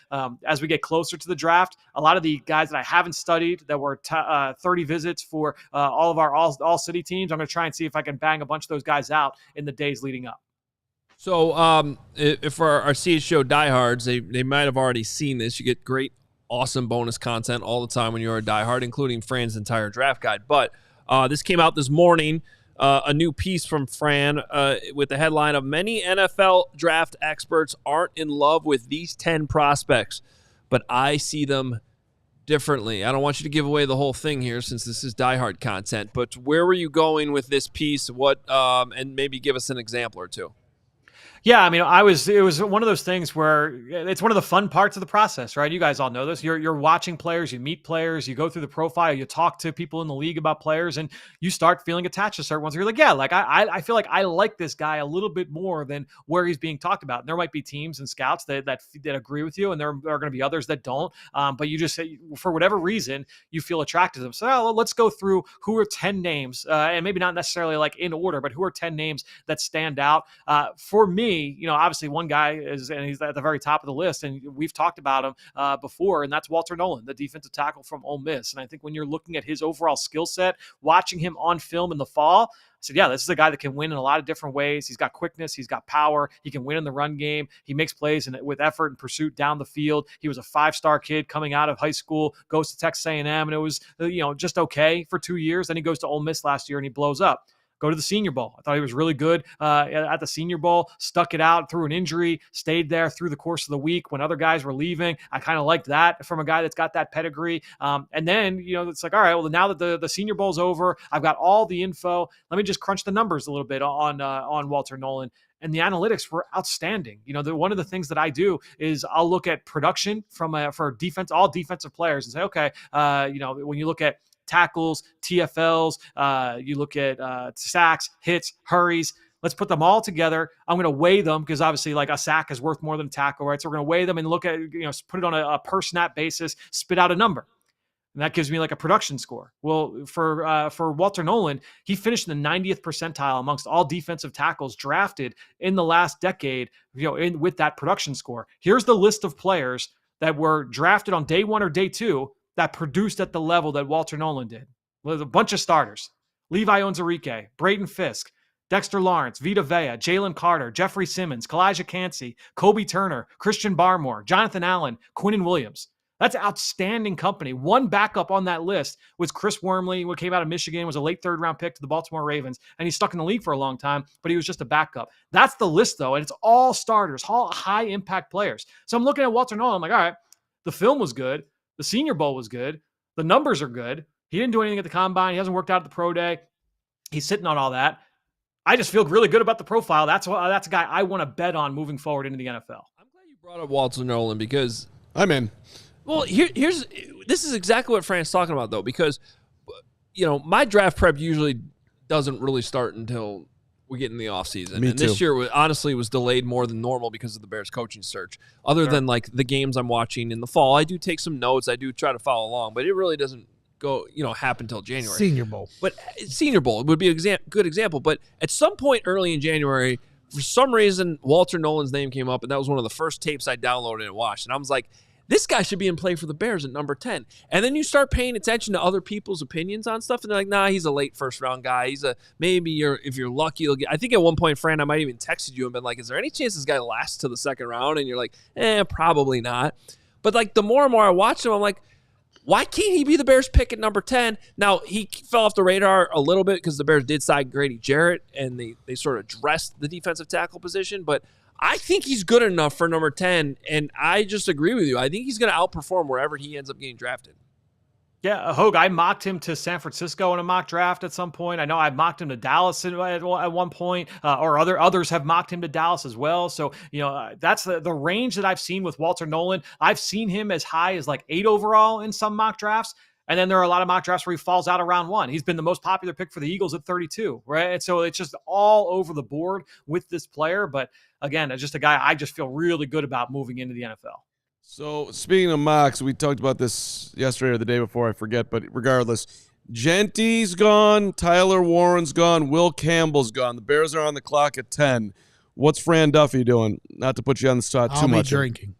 as we get closer to the draft, a lot of the guys that I haven't studied that were 30 visits for all of our all-city teams, I'm going to try and see if I can bang a bunch of those guys out in the days leading up. So if our CHGO diehards, they might have already seen this. You get great, awesome bonus content all the time when you're a diehard, including Fran's entire draft guide. But this came out this morning. a new piece from Fran with the headline of many NFL draft experts aren't in love with these 10 prospects, but I see them differently. I don't want you to give away the whole thing here since this is diehard content, but where were you going with this piece? What and maybe give us an example or two. Yeah, I mean, it was one of those things where it's one of the fun parts of the process, right? You guys all know this. You're watching players, you meet players, you go through the profile, you talk to people in the league about players, and you start feeling attached to certain ones. You're like, yeah, like I feel like I like this guy a little bit more than where he's being talked about. And there might be teams and scouts that agree with you, and there are going to be others that don't. But you just say, for whatever reason, you feel attracted to them. So let's go through who are 10 names, and maybe not necessarily like in order, but who are 10 names that stand out. For me, obviously one guy is, and he's at the very top of the list, and we've talked about him before, and that's Walter Nolan, the defensive tackle from Ole Miss. And I think when you're looking at his overall skill set, watching him on film in the fall, I said, yeah, this is a guy that can win in a lot of different ways. He's got quickness. He's got power. He can win in the run game. He makes plays with effort and pursuit down the field. He was a 5-star kid coming out of high school, goes to Texas A&M, and it was, just okay for 2 years. Then he goes to Ole Miss last year and he blows up. Go to the Senior Bowl. I thought he was really good at the Senior Bowl, stuck it out through an injury, stayed there through the course of the week when other guys were leaving. I kind of liked that from a guy that's got that pedigree. And then, it's like, all right, well, now that the Senior Bowl's over, I've got all the info. Let me just crunch the numbers a little bit on Walter Nolan. And the analytics were outstanding. One of the things that I do is I'll look at production for defense, all defensive players, and say, okay, when you look at tackles, TFLs, you look at sacks, hits, hurries. Let's put them all together. I'm going to weigh them because obviously like a sack is worth more than a tackle, right? So we're going to weigh them and look at, put it on a per snap basis, spit out a number. And that gives me like a production score. Well, for Walter Nolan, he finished in the 90th percentile amongst all defensive tackles drafted in the last decade, with that production score. Here's the list of players that were drafted on day 1 or day 2 that produced at the level that Walter Nolan did. There's a bunch of starters. Levi Onwuzurike, Braden Fisk, Dexter Lawrence, Vita Vea, Jalen Carter, Jeffrey Simmons, Kalijah Cansey, Kobe Turner, Christian Barmore, Jonathan Allen, Quinnen Williams. That's outstanding company. One backup on that list was Chris Wormley, who came out of Michigan, was a late 3rd-round pick to the Baltimore Ravens, and he's stuck in the league for a long time, but he was just a backup. That's the list, though, and it's all starters, all high-impact players. So I'm looking at Walter Nolan, I'm like, all right, the film was good. The Senior Bowl was good. The numbers are good. He didn't do anything at the combine. He hasn't worked out at the pro day. He's sitting on all that. I just feel really good about the profile. That's a guy I want to bet on moving forward into the NFL. I'm glad you brought up Walter Nolan because I'm in. Well, this is exactly what Fran's talking about though, because my draft prep usually doesn't really start until we get in the offseason. Me and too. This year, honestly, was delayed more than normal because of the Bears coaching search. Other than like the games I'm watching in the fall, I do take some notes. I do try to follow along, but it really doesn't go, happen until January. Senior Bowl. But Senior Bowl would be a good example. But at some point early in January, for some reason, Walter Nolan's name came up, and that was one of the first tapes I downloaded and watched. And I was like, this guy should be in play for the Bears at number 10. And then you start paying attention to other people's opinions on stuff, and they're like, nah, he's a late first-round guy. If you're lucky, you'll get. I think at one point, Fran, I might even texted you and been like, is there any chance this guy lasts to the 2nd round? And you're like, probably not. But like the more and more I watch him, I'm like, why can't he be the Bears pick at number 10? Now, he fell off the radar a little bit because the Bears did sign Grady Jarrett, and they sort of dressed the defensive tackle position, but I think he's good enough for number 10, and I just agree with you. I think he's going to outperform wherever he ends up getting drafted. Yeah, Hoge, I mocked him to San Francisco in a mock draft at some point. I know I mocked him to Dallas at one point, or others have mocked him to Dallas as well. So, that's the range that I've seen with Walter Nolan. I've seen him as high as like 8 overall in some mock drafts. And then there are a lot of mock drafts where he falls out around 1. He's been the most popular pick for the Eagles at 32, right? And so it's just all over the board with this player. But again, it's just a guy I just feel really good about moving into the NFL. So speaking of mocks, we talked about this yesterday or the day before, I forget. But regardless, Genty's gone, Tyler Warren's gone, Will Campbell's gone. The Bears are on the clock at 10. What's Fran Duffy doing? Not to put you on the spot too much. I'll be drinking.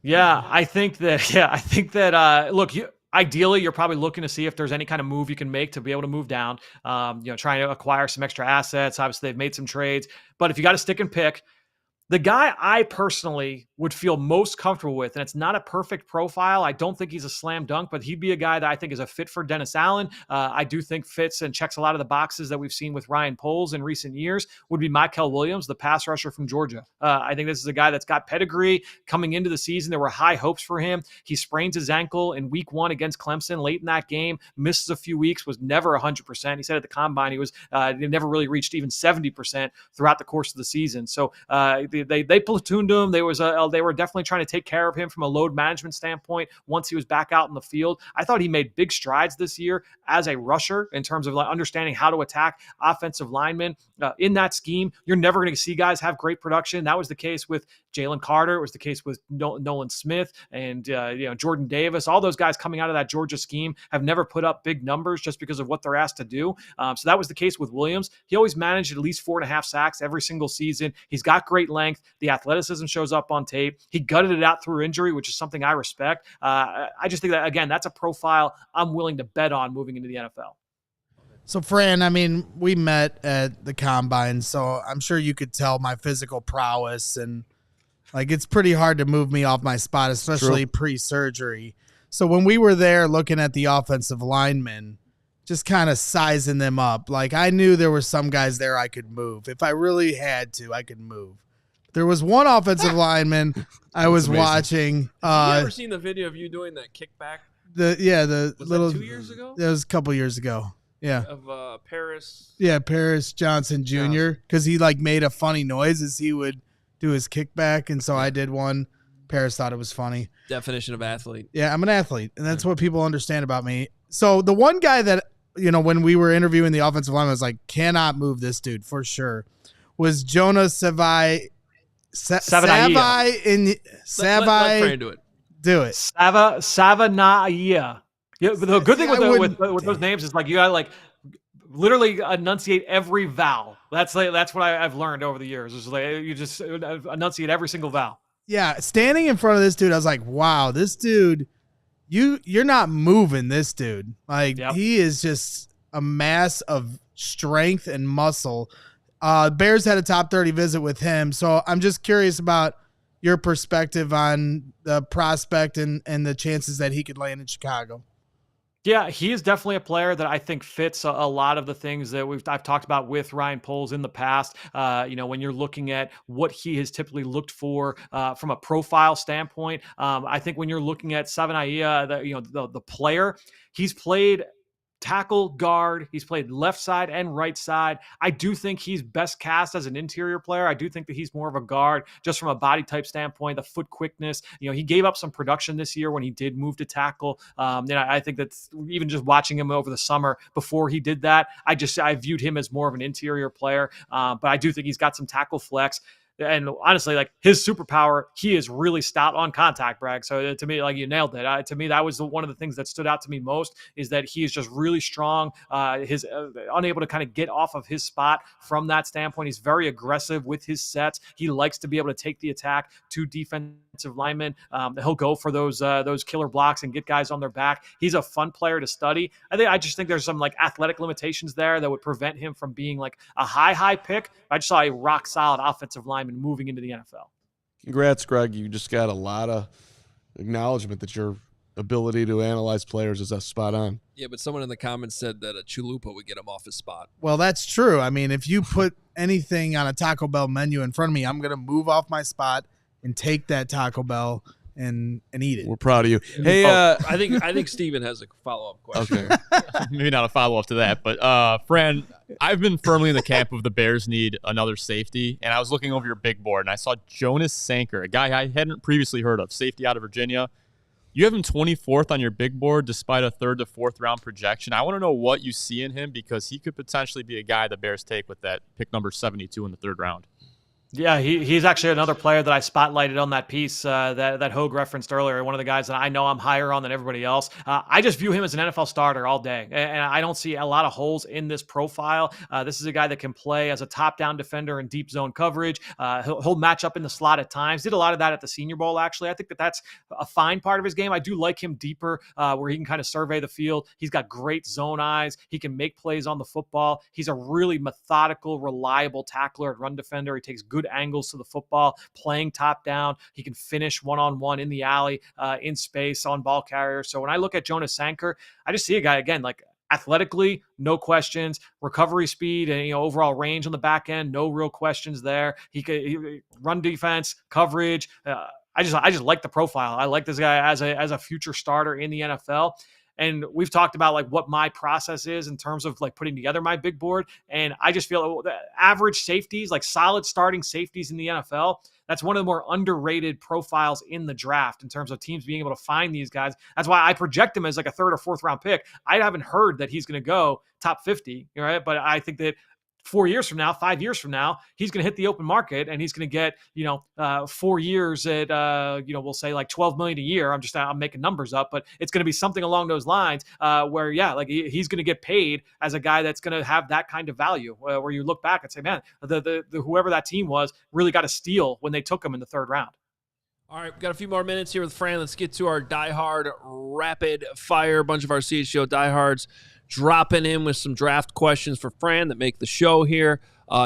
Yeah, I think that. Look, ideally, you're probably looking to see if there's any kind of move you can make to be able to move down. Trying to acquire some extra assets. Obviously, they've made some trades, but if you got to stick and pick, The guy I personally would feel most comfortable with, and it's not a perfect profile. I don't think he's a slam dunk, but he'd be a guy that I think is a fit for Dennis Allen. I do think fits and checks a lot of the boxes that we've seen with Ryan Poles in recent years, would be Michael Williams, the pass rusher from Georgia. I think this is a guy that's got pedigree. Coming into the season, there were high hopes for him. He sprains his ankle in week 1 against Clemson late in that game, misses a few weeks, was never 100%. He said at the combine he never really reached even 70% throughout the course of the season. So they platooned him. They were definitely trying to take care of him from a load management standpoint once he was back out in the field. I thought he made big strides this year as a rusher in terms of understanding how to attack offensive linemen. In that scheme, you're never going to see guys have great production. That was the case with Jalen Carter. It was the case with Nolan Smith and Jordan Davis. All those guys coming out of that Georgia scheme have never put up big numbers just because of what they're asked to do. So that was the case with Williams. He always managed at least 4.5 sacks every single season. He's got great length. The athleticism shows up on tape. He gutted it out through injury, which is something I respect. I just think that, again, that's a profile I'm willing to bet on moving into the NFL. So, Fran, I mean, we met at the combine, so I'm sure you could tell my physical prowess, and it's pretty hard to move me off my spot, especially pre-surgery. So when we were there looking at the offensive linemen, just kind of sizing them up, I knew there were some guys there I could move. If I really had to, I could move. There was one offensive lineman I was watching. Have you ever seen the video of you doing that kickback? Was that 2 years ago? That was a couple years ago. Yeah. Of Paris. Yeah, Paris Johnson Jr. Because he made a funny noise as he would do his kickback, and so I did one. Paris thought it was funny. Definition of athlete. Yeah, I'm an athlete, and that's what people understand about me. So the one guy that when we were interviewing the offensive line, I was like, cannot move this dude for sure, was Jonas Savai. Savai. Let Fran do it. Do it. Savanaia. Yeah, but the good thing with those names is you gotta literally enunciate every vowel. That's what I've learned over the years. Is you just enunciate every single vowel. Yeah, standing in front of this dude, I was like, wow, this dude, you're not moving this dude. He is just a mass of strength and muscle. Bears had a top 30 visit with him, so I'm just curious about your perspective on the prospect and the chances that he could land in Chicago. Yeah, he is definitely a player that I think fits a lot of the things that I've talked about with Ryan Poles in the past. When you're looking at what he has typically looked for from a profile standpoint, I think when you're looking at Savanaia, the player, he's played tackle, guard. He's played left side and right side. I do think he's best cast as an interior player. I do think that he's more of a guard just from a body type standpoint, the foot quickness. He gave up some production this year when he did move to tackle. I think that's even just watching him over the summer before he did that, I viewed him as more of an interior player. But I do think he's got some tackle flex. And honestly, his superpower, he is really stout on contact, Bragg. So to me, you nailed it. To me, that was one of the things that stood out to me most, is that he is just really strong. His unable to kind of get off of his spot from that standpoint. He's very aggressive with his sets. He likes to be able to take the attack to defensive linemen. He'll go for those killer blocks and get guys on their back. He's a fun player to study. I just think there's some athletic limitations there that would prevent him from being a high pick. I just saw a rock solid offensive lineman moving into the NFL. Congrats, Greg. You just got a lot of acknowledgement that your ability to analyze players is spot on. Yeah, but someone in the comments said that a Chalupa would get him off his spot. Well, that's true. I mean, if you put anything on a Taco Bell menu in front of me, I'm going to move off my spot and take that Taco Bell and eat it. We're proud of you. Hey, I think Steven has a follow-up question. Okay. Maybe not a follow-up to that, but Fran, I've been firmly in the camp of the Bears need another safety, and I was looking over your big board, and I saw Jonas Sanker, a guy I hadn't previously heard of, safety out of Virginia. You have him 24th on your big board despite a 3rd to 4th round projection. I want to know what you see in him, because he could potentially be a guy the Bears take with that pick number 72 in the 3rd round. Yeah, he's actually another player that I spotlighted on that piece that Hoge referenced earlier. One of the guys that I know I'm higher on than everybody else. I just view him as an NFL starter all day, and I don't see a lot of holes in this profile. This is a guy that can play as a top-down defender in deep zone coverage. He'll match up in the slot at times. Did a lot of that at the Senior Bowl, actually. I think that's a fine part of his game. I do like him deeper, where he can kind of survey the field. He's got great zone eyes. He can make plays on the football. He's a really methodical, reliable tackler and run defender. He takes good good angles to the football, playing top down. He can finish one-on-one in the alley, in space on ball carriers. So when I look at Jonas Sanker, I just see a guy, again, like athletically, no questions. Recovery speed and overall range on the back end, no real questions there. He run defense, coverage. I just like the profile. I like this guy as a future starter in the NFL. And we've talked about like what my process is in terms of like putting together my big board. And I just feel the average safeties, like solid starting safeties in the NFL, that's one of the more underrated profiles in the draft in terms of teams being able to find these guys. That's why I project him as like a 3rd or 4th round pick. I haven't heard that he's going to go top 50, right? But I think that 4 years from now, 5 years from now, he's going to hit the open market and he's going to get, 4 years at, we'll say like 12 million a year. I'm making numbers up, but it's going to be something along those lines where, he's going to get paid as a guy that's going to have that kind of value where you look back and say, man, the whoever that team was really got a steal when they took him in the 3rd round. All right, we've got a few more minutes here with Fran. Let's get to our diehard rapid fire. A bunch of our CHGO diehards dropping in with some draft questions for Fran that make the show here.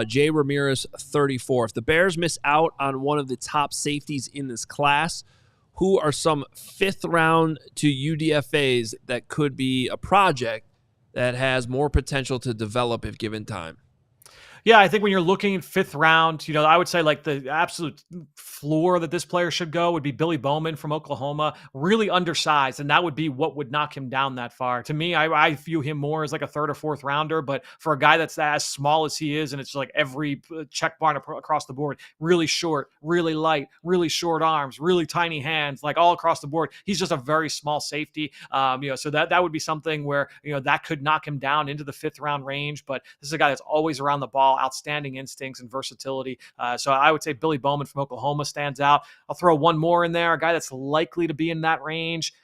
Jay Ramirez, 34. If the Bears miss out on one of the top safeties in this class, who are some 5th round to UDFAs that could be a project that has more potential to develop if given time? Yeah, I think when you're looking at 5th round, I would say like the absolute floor that this player should go would be Billy Bowman from Oklahoma, really undersized, and that would be what would knock him down that far. To me, I view him more as like a 3rd or 4th rounder, but for a guy that's as small as he is, and it's like every check mark across the board, really short, really light, really short arms, really tiny hands, like all across the board, he's just a very small safety. So that would be something where, that could knock him down into the 5th round range, but this is a guy that's always around the ball, outstanding instincts and versatility. So I would say Billy Bowman from Oklahoma stands out. I'll throw one more in there, a guy that's likely to be in that range.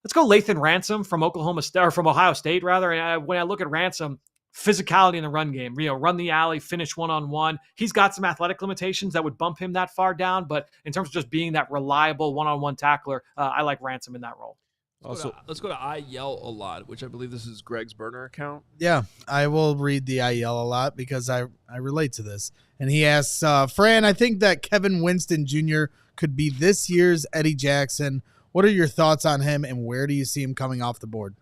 Let's go Lathan Ransom from Ohio State, rather. And when I look at Ransom, physicality in the run game, run the alley, finish one-on-one. He's got some athletic limitations that would bump him that far down, but in terms of just being that reliable one-on-one tackler, I like Ransom in that role. Let's go to I Yell a Lot, which I believe this is Greg's burner account. Yeah, I will read the I Yell a Lot because I relate to this. And he asks, Fran, I think that Kevin Winston Jr. could be this year's Eddie Jackson. What are your thoughts on him, and where do you see him coming off the board?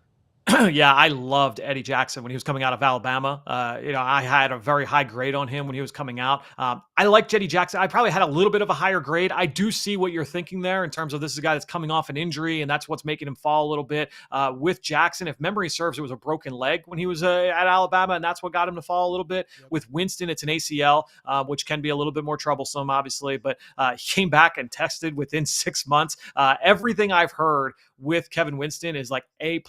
Yeah, I loved Eddie Jackson when he was coming out of Alabama. I had a very high grade on him when he was coming out. I liked Eddie Jackson. I probably had a little bit of a higher grade. I do see what you're thinking there in terms of this is a guy that's coming off an injury, and that's what's making him fall a little bit. With Jackson, if memory serves, it was a broken leg when he was at Alabama, and that's what got him to fall a little bit. Yep. With Winston, it's an ACL, which can be a little bit more troublesome, obviously, but he came back and tested within 6 months. Everything I've heard with Kevin Winston is like A++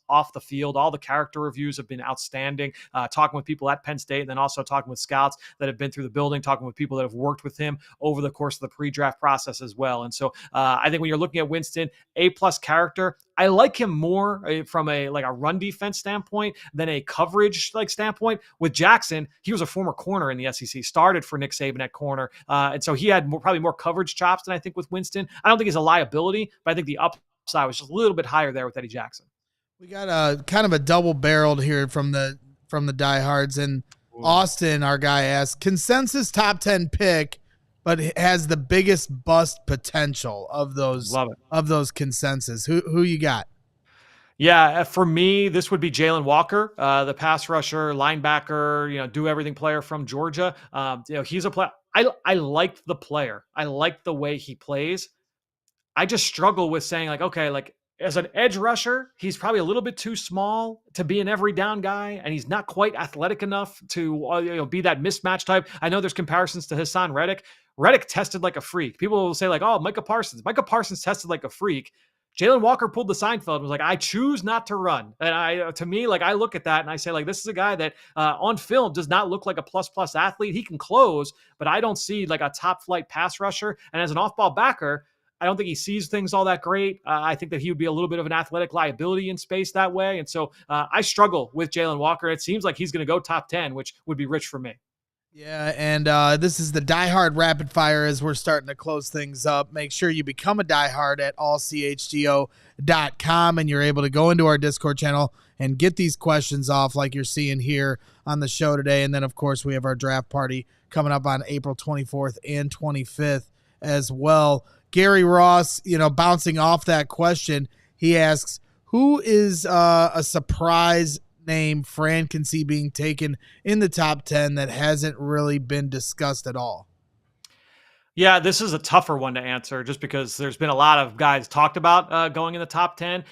off the field. All the character reviews have been outstanding. Talking with people at Penn State, and then also talking with scouts that have been through the building, talking with people that have worked with him over the course of the pre-draft process as well. And so I think when you're looking at Winston, A+ character, I like him more from a run defense standpoint than a coverage standpoint. With Jackson, he was a former corner in the SEC, started for Nick Saban at corner. And so he had probably more coverage chops than I think with Winston. I don't think he's a liability, but I think the upside was just a little bit higher there with Eddie Jackson. We got a kind of a double-barreled here from the diehards. And Austin, our guy, asked, consensus top 10 pick, but has the biggest bust potential of those consensus. Who you got? Yeah, for me, this would be Jalen Walker, the pass rusher, linebacker, do everything player from Georgia. He's a player. I like the player. I like the way he plays. I just struggle with saying as an edge rusher, he's probably a little bit too small to be an every down guy, and he's not quite athletic enough to be that mismatch type. I know there's comparisons to Hassan Reddick. Reddick tested like a freak. People will say Micah Parsons. Micah Parsons tested like a freak. Jalen Walker pulled the Seinfeld and was like, I choose not to run. And I look at that and I say, this is a guy that on film does not look like a plus athlete. He can close, but I don't see a top flight pass rusher. And as an off-ball backer, I don't think he sees things all that great. I think that he would be a little bit of an athletic liability in space that way. And so I struggle with Jalen Walker. It seems like he's going to go top 10, which would be rich for me. Yeah, and this is the Die Hard Rapid Fire as we're starting to close things up. Make sure you become a Die Hard at allchgo.com, and you're able to go into our Discord channel and get these questions off like you're seeing here on the show today. And then, of course, we have our draft party coming up on April 24th and 25th as well. Gary Ross, bouncing off that question, he asks, who is a surprise name Fran can see being taken in the top 10 that hasn't really been discussed at all? Yeah, this is a tougher one to answer just because there's been a lot of guys talked about going in the top 10.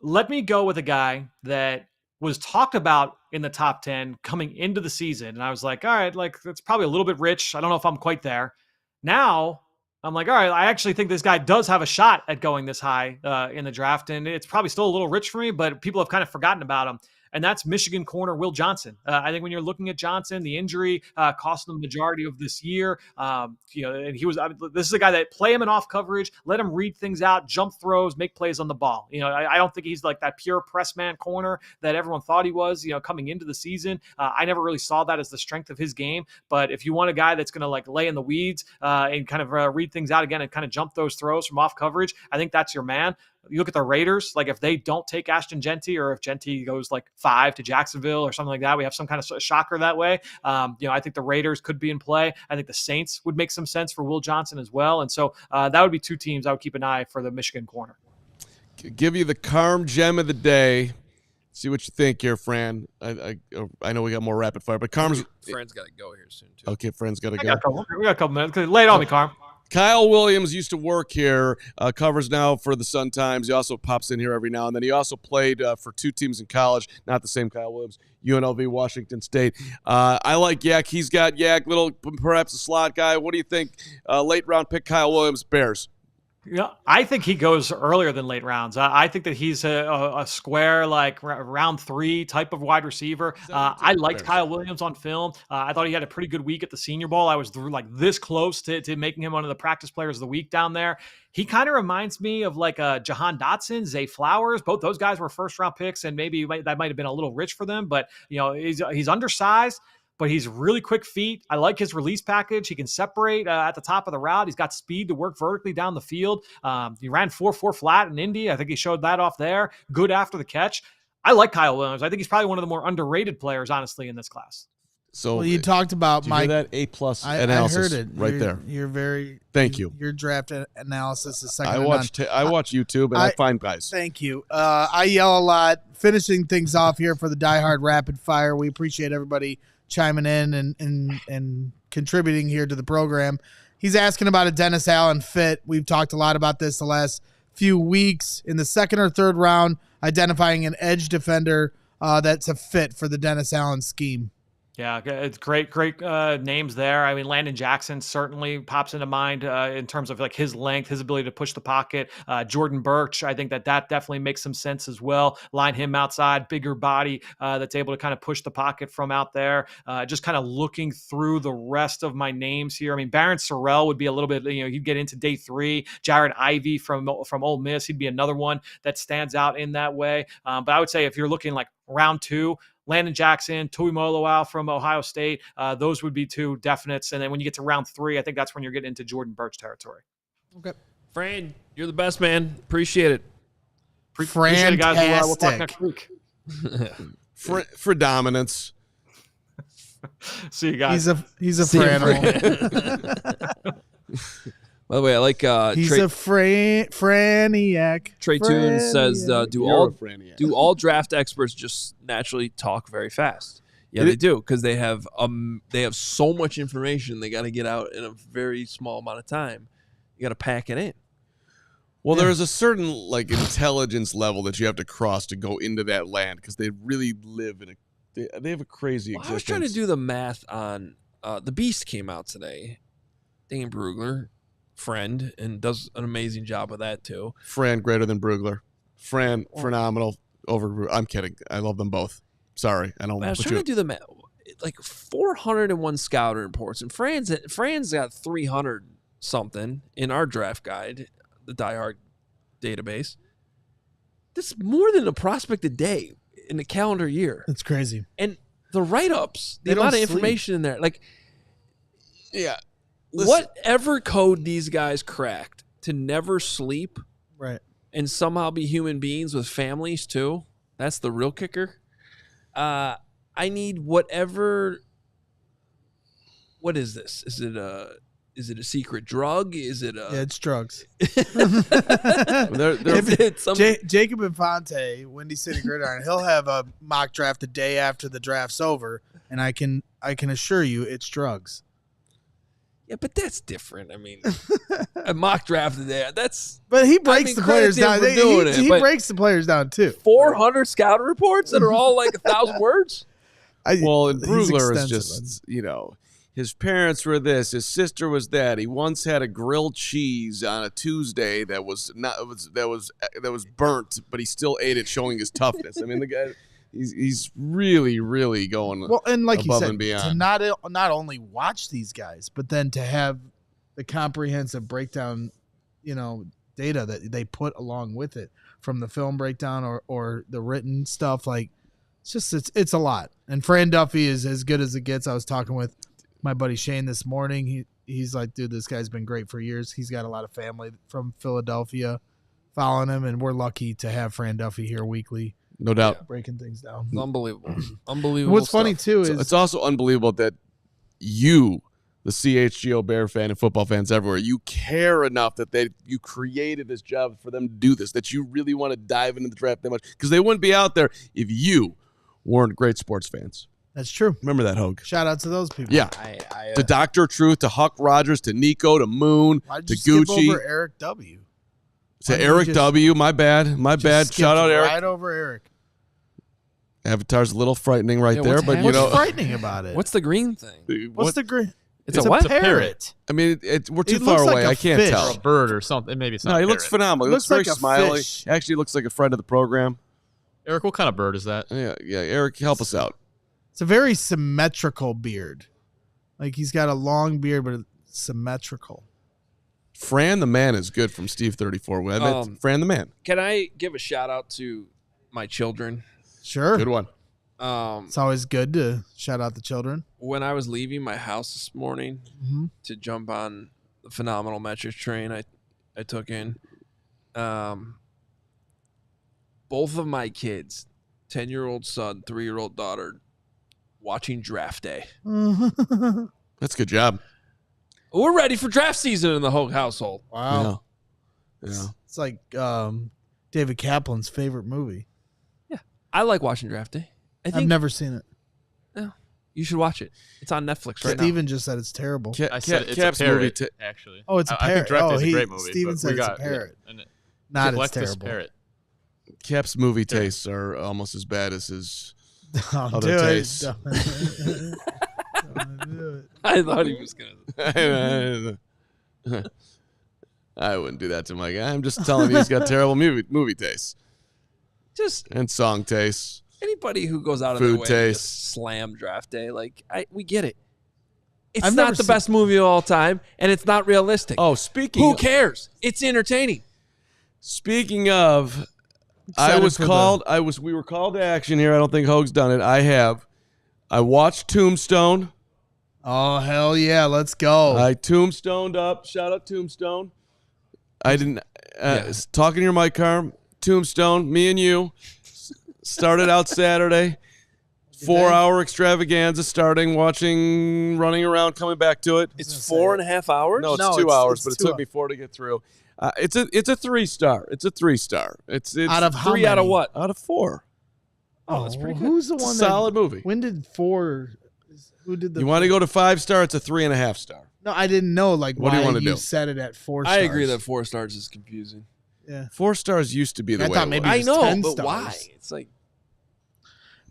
Let me go with a guy that was talked about in the top 10 coming into the season. And I was like, all right, that's probably a little bit rich. I don't know if I'm quite there. Now I'm like, all right, I actually think this guy does have a shot at going this high in the draft. And it's probably still a little rich for me, but people have kind of forgotten about him. And that's Michigan corner Will Johnson. I think when you're looking at Johnson, the injury cost him the majority of this year. And he was. This is a guy that play him in off coverage, let him read things out, jump throws, make plays on the ball. I don't think he's like that pure press man corner that everyone thought he was. Coming into the season, I never really saw that as the strength of his game. But if you want a guy that's going to lay in the weeds and kind of read things out again and kind of jump those throws from off coverage, I think that's your man. You look at the Raiders, if they don't take Ashton Genty, or if Genty goes 5 to Jacksonville or something like that, we have some kind of shocker that way. I think the Raiders could be in play. I think the Saints would make some sense for Will Johnson as well. And so that would be two teams I would keep an eye for the Michigan corner. Give you the Carm gem of the day. See what you think here, Fran. I know we got more rapid fire, but Fran's got to go here soon, too. Okay, Fran's got to go. We got a couple minutes. Lay it on me, Carm. Kyle Williams used to work here, covers now for the Sun-Times. He also pops in here every now and then. He also played for two teams in college, not the same Kyle Williams, UNLV, Washington State. I like Yak. He's got Yak, perhaps a slot guy. What do you think? Late round pick, Kyle Williams, Bears. Yeah, I think he goes earlier than late rounds. I think that he's a square, round 3 type of wide receiver. I liked Kyle Williams on film. I thought he had a pretty good week at the Senior Bowl. I was this close to making him one of the practice players of the week down there. He kind of reminds me of Jahan Dotson, Zay Flowers. Both those guys were first round picks, and maybe that might have been a little rich for them. But he's undersized, but he's really quick feet. I like his release package. He can separate at the top of the route. He's got speed to work vertically down the field. He ran 4.4 flat in Indy. I think he showed that off there. Good after the catch. I like Kyle Williams. I think he's probably one of the more underrated players, honestly, in this class. So you talked about Mike. That A+ analysis. I heard it. Right there. You're very. Thank you. Your draft analysis is second. I watch YouTube and I find guys. Thank you. I yell a lot. Finishing things off here for the Die Hard Rapid Fire. We appreciate everybody chiming in and contributing here to the program. He's asking about a Dennis Allen fit. We've talked a lot about this the last few weeks. In the second or third round, identifying an edge defender that's a fit for the Dennis Allen scheme. Yeah, it's great names there. I mean, Landon Jackson certainly pops into mind in terms of his length, his ability to push the pocket. Jordan Bercich, I think that definitely makes some sense as well. Line him outside, bigger body that's able to kind of push the pocket from out there. Just kind of looking through the rest of my names here. I mean, Barron Sorrell would be a little bit, he'd get into day 3. Jared Ivey from Ole Miss, he'd be another one that stands out in that way. But I would say if you're looking round 2, Landon Jackson, Tui Moloau from Ohio State. Those would be 2 definites. And then when you get to round 3, I think that's when you're getting into Jordan Bercich territory. Okay. Fran, you're the best, man. Appreciate it. Appreciate it, guys. We'll talk next week. For dominance. See you guys. He's a Fran. By the way, I like he's a Franiac. Trey Toon says, do all draft experts just naturally talk very fast? Yeah, they do, because they have so much information they got to get out in a very small amount of time. You got to pack it in. Well, there's a certain intelligence level that you have to cross to go into that land, because they really live in they have a crazy existence. I was trying to do the math on the Beast came out today. Dane Brugler. Friend, and does an amazing job of that too. Fran greater than Brugler. Fran phenomenal over. I'm kidding. I love them both. Sorry, I don't. I was trying to do the math. 401 scouting reports, and Fran's got 300 something in our draft guide, the Die Hard database. That's more than a prospect a day in a calendar year. That's crazy. And the write-ups, the They don't amount of sleep. information in there. Like, Yeah. Listen, whatever code these guys cracked to never sleep Right. and somehow be human beings with families too, that's the real kicker. I need whatever. What is this? Is it a secret drug? Is it a? Yeah, it's drugs. Jacob Infante, Windy City Gridiron, he'll have a mock draft the day after the draft's over, and I can assure you it's drugs. Yeah, but that's different. I mean, a mock draft today. That's. But he breaks the players down. He but breaks the players down too. 400 scouting reports that are all like 1,000 words. Well, and He's Brugler is extensive. just, his parents were this, his sister was that. He once had a grilled cheese on a Tuesday that was burnt, but he still ate it, showing his toughness. I mean, the guy, he's really, really going Well, and like you above said, and to beyond. not only watch these guys, but then to have the comprehensive breakdown, data that they put along with it from the film breakdown or the written stuff. Like, it's a lot. And Fran Duffy is as good as it gets. I was talking with my buddy Shane this morning. He's like, dude, this guy's been great for years. He's got a lot of family from Philadelphia following him, and we're lucky to have Fran Duffy here weekly. No doubt. Breaking things down. It's unbelievable. Unbelievable. What's funny stuff. too is It's also unbelievable that you, the CHGO Bear fan and football fans everywhere, you care enough that you created this job for them to do this, that you really want to dive into the draft that much, because they wouldn't be out there if you weren't great sports fans. that's true. Remember that, Hoge. Shout out to those people. Yeah. I To Dr. Truth, to Huck Rogers, to Nico, to Moon, Why'd to you skip Gucci, over Eric W? to Why did Eric you W. My bad. Just Shout out skipped Eric. right over Eric. Avatar's a little frightening right Yeah, there, what's but happening? What's frightening about it? What's the green thing? What's the green? It's a what? parrot. I mean, we're too It far looks like away. a I can't fish. Or tell. a bird or something. Maybe it's not. No, a he looks parrot. phenomenal. He looks very Looks like a smiley. fish. Actually looks like a friend of the program. Eric, what kind of bird is that? Yeah, Eric, help us out. It's a very symmetrical beard. Like he's got a long beard, but it's symmetrical. Fran the Man is good from Steve 34. Fran the Man. Can I give a shout out to my children? Sure. Good one. It's always good to shout out the children. When I was leaving my house this morning Mm-hmm. to jump on the phenomenal metrics train I took in, both of my kids, 10-year-old son, 3-year-old daughter, watching draft day. That's a good job. We're ready for draft season in the Hoge household. Wow. Yeah. It's like David Kaplan's favorite movie. I like watching draft day. I I've think never seen it. you should watch it. It's on Netflix right now. Steven just said it's terrible. I said it's Cap's a parrot, movie actually. Oh, it's a I think parrot. Draft Day's Oh, a great movie. Steven but said we it's a got- parrot. Yeah, and Not Leftis it's terrible. Parrot. Cap's movie tastes are almost as bad as his Don't other do it. tastes. Don't do it. I thought he was going to. I wouldn't do that to my guy. I'm just telling you he's got terrible movie tastes Just and song tastes. anybody who goes out of Food their way to taste. just slam draft day, we get it. It's I've not never the seen- best movie of all time, and it's not realistic. Oh, speaking Who cares? It's entertaining. Speaking of, we were called to action here. I don't think Hoge's done it. I watched Tombstone. Oh, hell yeah. Let's go. I tombstoned up. Shout out Tombstone. I didn't talking to your mic, Carm. Tombstone, me and you started out Saturday. 4-hour extravaganza starting, watching, running around, coming back to it. It's 4.5 hours? No, it's No, 2 it's- hours, it's but it 2 took me 4 to get through. It's a 3-star. It's a 3-star. It's Out of how 3 out of many? what? out of 4. Oh, that's pretty good. Who's the It's a one solid movie. When did 4? Who did the? You want to go to 5-star? It's a 3.5 star. No, I didn't know. What do why you wanna you do? set it at 4 stars. I agree that 4 stars is confusing. Yeah. 4 stars used to be the I way thought it maybe was. I was know, 10 but stars. why? It's like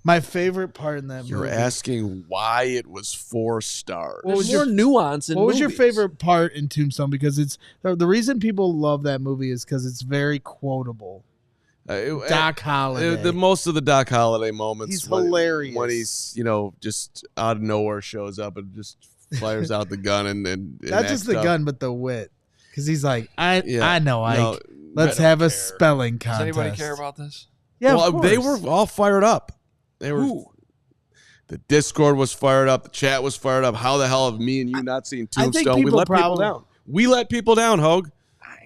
My favorite part in that You're movie. asking why it was 4 stars. What was there's more nuance in What was your movies. favorite part in Tombstone? Because it's the reason people love that movie is because it's very quotable. Doc Holliday. The most of the Doc Holliday moments. He's when- hilarious. when he's just out of nowhere shows up and just fires out the gun and Not just acts the up. gun, but the wit. Because he's like, I know, No, Ike. Let's I don't have a care. spelling contest. Does anybody care about this? Yeah, well, of they course. were all fired up. They were. Who? The Discord was fired up. The chat was fired up. How the hell have me and you not seen Tombstone? We let people down. We let people down, Hoge.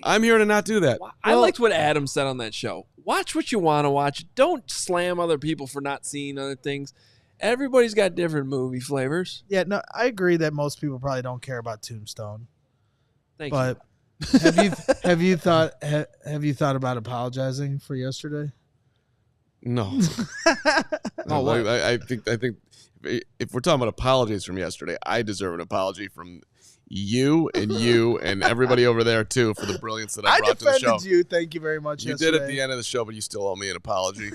I'm here to not do that. I liked what Adam said on that show. Watch what you want to watch. Don't slam other people for not seeing other things. Everybody's got different movie flavors. Yeah, no, I agree that most people probably don't care about Tombstone. Thank you. But have you thought about apologizing for yesterday? No. Oh, I think if we're talking about apologies from yesterday, I deserve an apology from you and everybody over there too for the brilliance that I brought to the show. I defended you. Thank you very much. You did at the end of the show, but you still owe me an apology.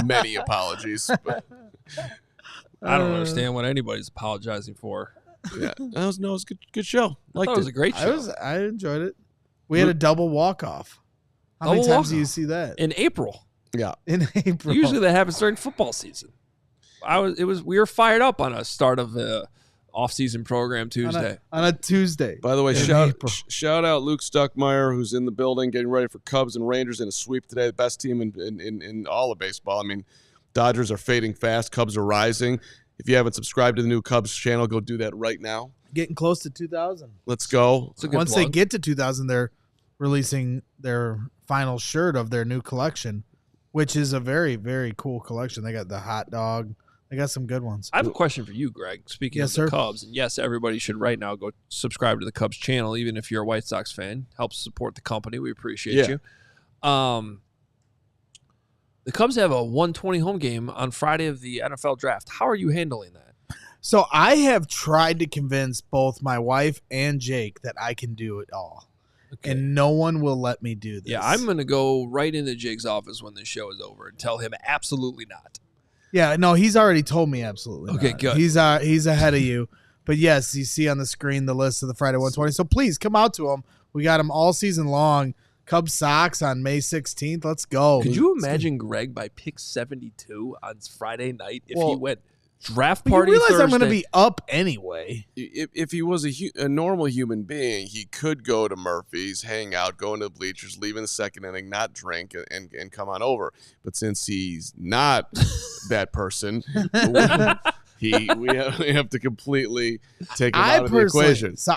Many apologies. But I don't understand what anybody's apologizing for. Yeah, it was a good show. It was a great show. I enjoyed it. We had a double walk-off. How many times do you see that? In April. Yeah. In April. Usually that happens during football season. We were fired up on a start of the off-season program Tuesday. On a Tuesday. By the way, shout out Luke Stuckmeyer, who's in the building getting ready for Cubs and Rangers in a sweep today. The best team in all of baseball. I mean, Dodgers are fading fast. Cubs are rising. If you haven't subscribed to the new Cubs channel, go do that right now. Getting close to 2,000. Let's go. Once they get to 2,000, they're releasing their final shirt of their new collection, which is a very, very cool collection. They got the hot dog. They got some good ones. I have a question for you, Greg. Speaking of the Cubs, and yes, everybody should right now go subscribe to the Cubs channel, even if you're a White Sox fan. Helps support the company. We appreciate you. The Cubs have a 1:20 home game on Friday of the NFL draft. How are you handling that? So I have tried to convince both my wife and Jake that I can do it all. Okay. And no one will let me do this. Yeah, I'm going to go right into Jake's office when the show is over and tell him absolutely not. Yeah, no, he's already told me absolutely okay, not. Good. He's ahead of you. But yes, you see on the screen the list of the Friday 120. So please come out to them. We got them all season long. Cubs Sox on May 16th. Let's go. Could you imagine Greg by pick 72 on Friday night if he went draft party Thursday? You realize Thursday? I'm going to be up anyway. If he was a normal human being, he could go to Murphy's, hang out, go into the bleachers, leave in the second inning, not drink, and come on over. But since he's not that person, we have to completely take him out of the equation. So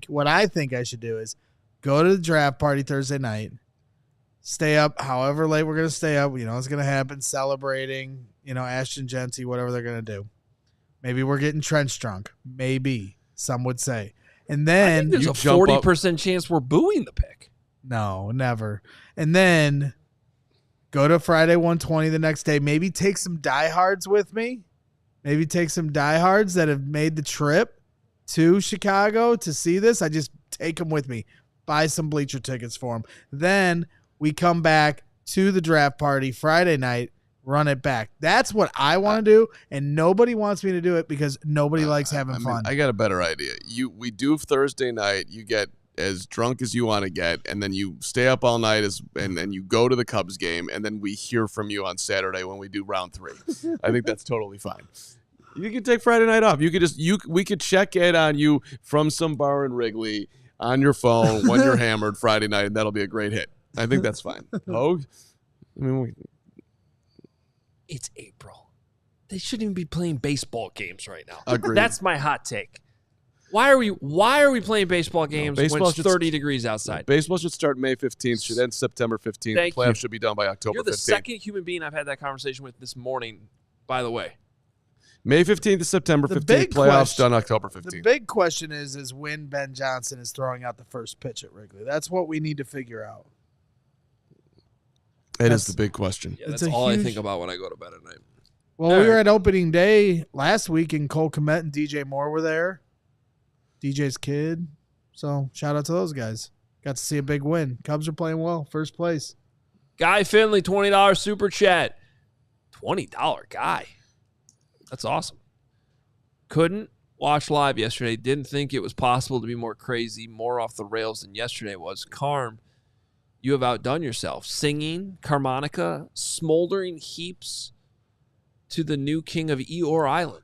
what I think I should do is go to the draft party Thursday night, stay up however late we're going to stay up. You know, it's going to happen, celebrating, Ashton Genty, whatever they're going to do. Maybe we're getting trench drunk. Maybe, some would say. And then there's a 40% chance we're booing the pick. No, never. And then go to Friday 120 the next day. Maybe take some diehards with me. Maybe take some diehards that have made the trip to Chicago to see this. I just take them with me. Buy some bleacher tickets for them. Then we come back to the draft party Friday night, run it back. That's what I want to do, and nobody wants me to do it because nobody likes having fun. I got a better idea. We do Thursday night. You get as drunk as you want to get, and then you stay up all night and then you go to the Cubs game, and then we hear from you on Saturday when we do round 3. I think that's totally fine. You can take Friday night off. We could check in on you from some bar in Wrigley on your phone when you're hammered Friday night, and that'll be a great hit. I think that's fine. Hoge? It's April. They shouldn't even be playing baseball games right now. Agreed. That's my hot take. Why are we playing baseball games when it's 30 degrees outside? Baseball should start May 15th, should end September 15th. Playoffs should be done by October 15th. You're the second human being I've had that conversation with this morning, by the way. May 15th to September 15th, playoffs done October 15th. The big question is when Ben Johnson is throwing out the first pitch at Wrigley. That's what we need to figure out. It is the big question. Yeah, that's all I think about when I go to bed at night. Well, we were at opening day last week, and Cole Kmet and DJ Moore were there. DJ's kid. So shout out to those guys. Got to see a big win. Cubs are playing well. First place. Guy Finley, $20 super chat. $20 guy. That's awesome. Couldn't watch live yesterday. Didn't think it was possible to be more crazy, more off the rails than yesterday was. Carm, you have outdone yourself. Singing, harmonica, smoldering heaps to the new king of Eeyore Island.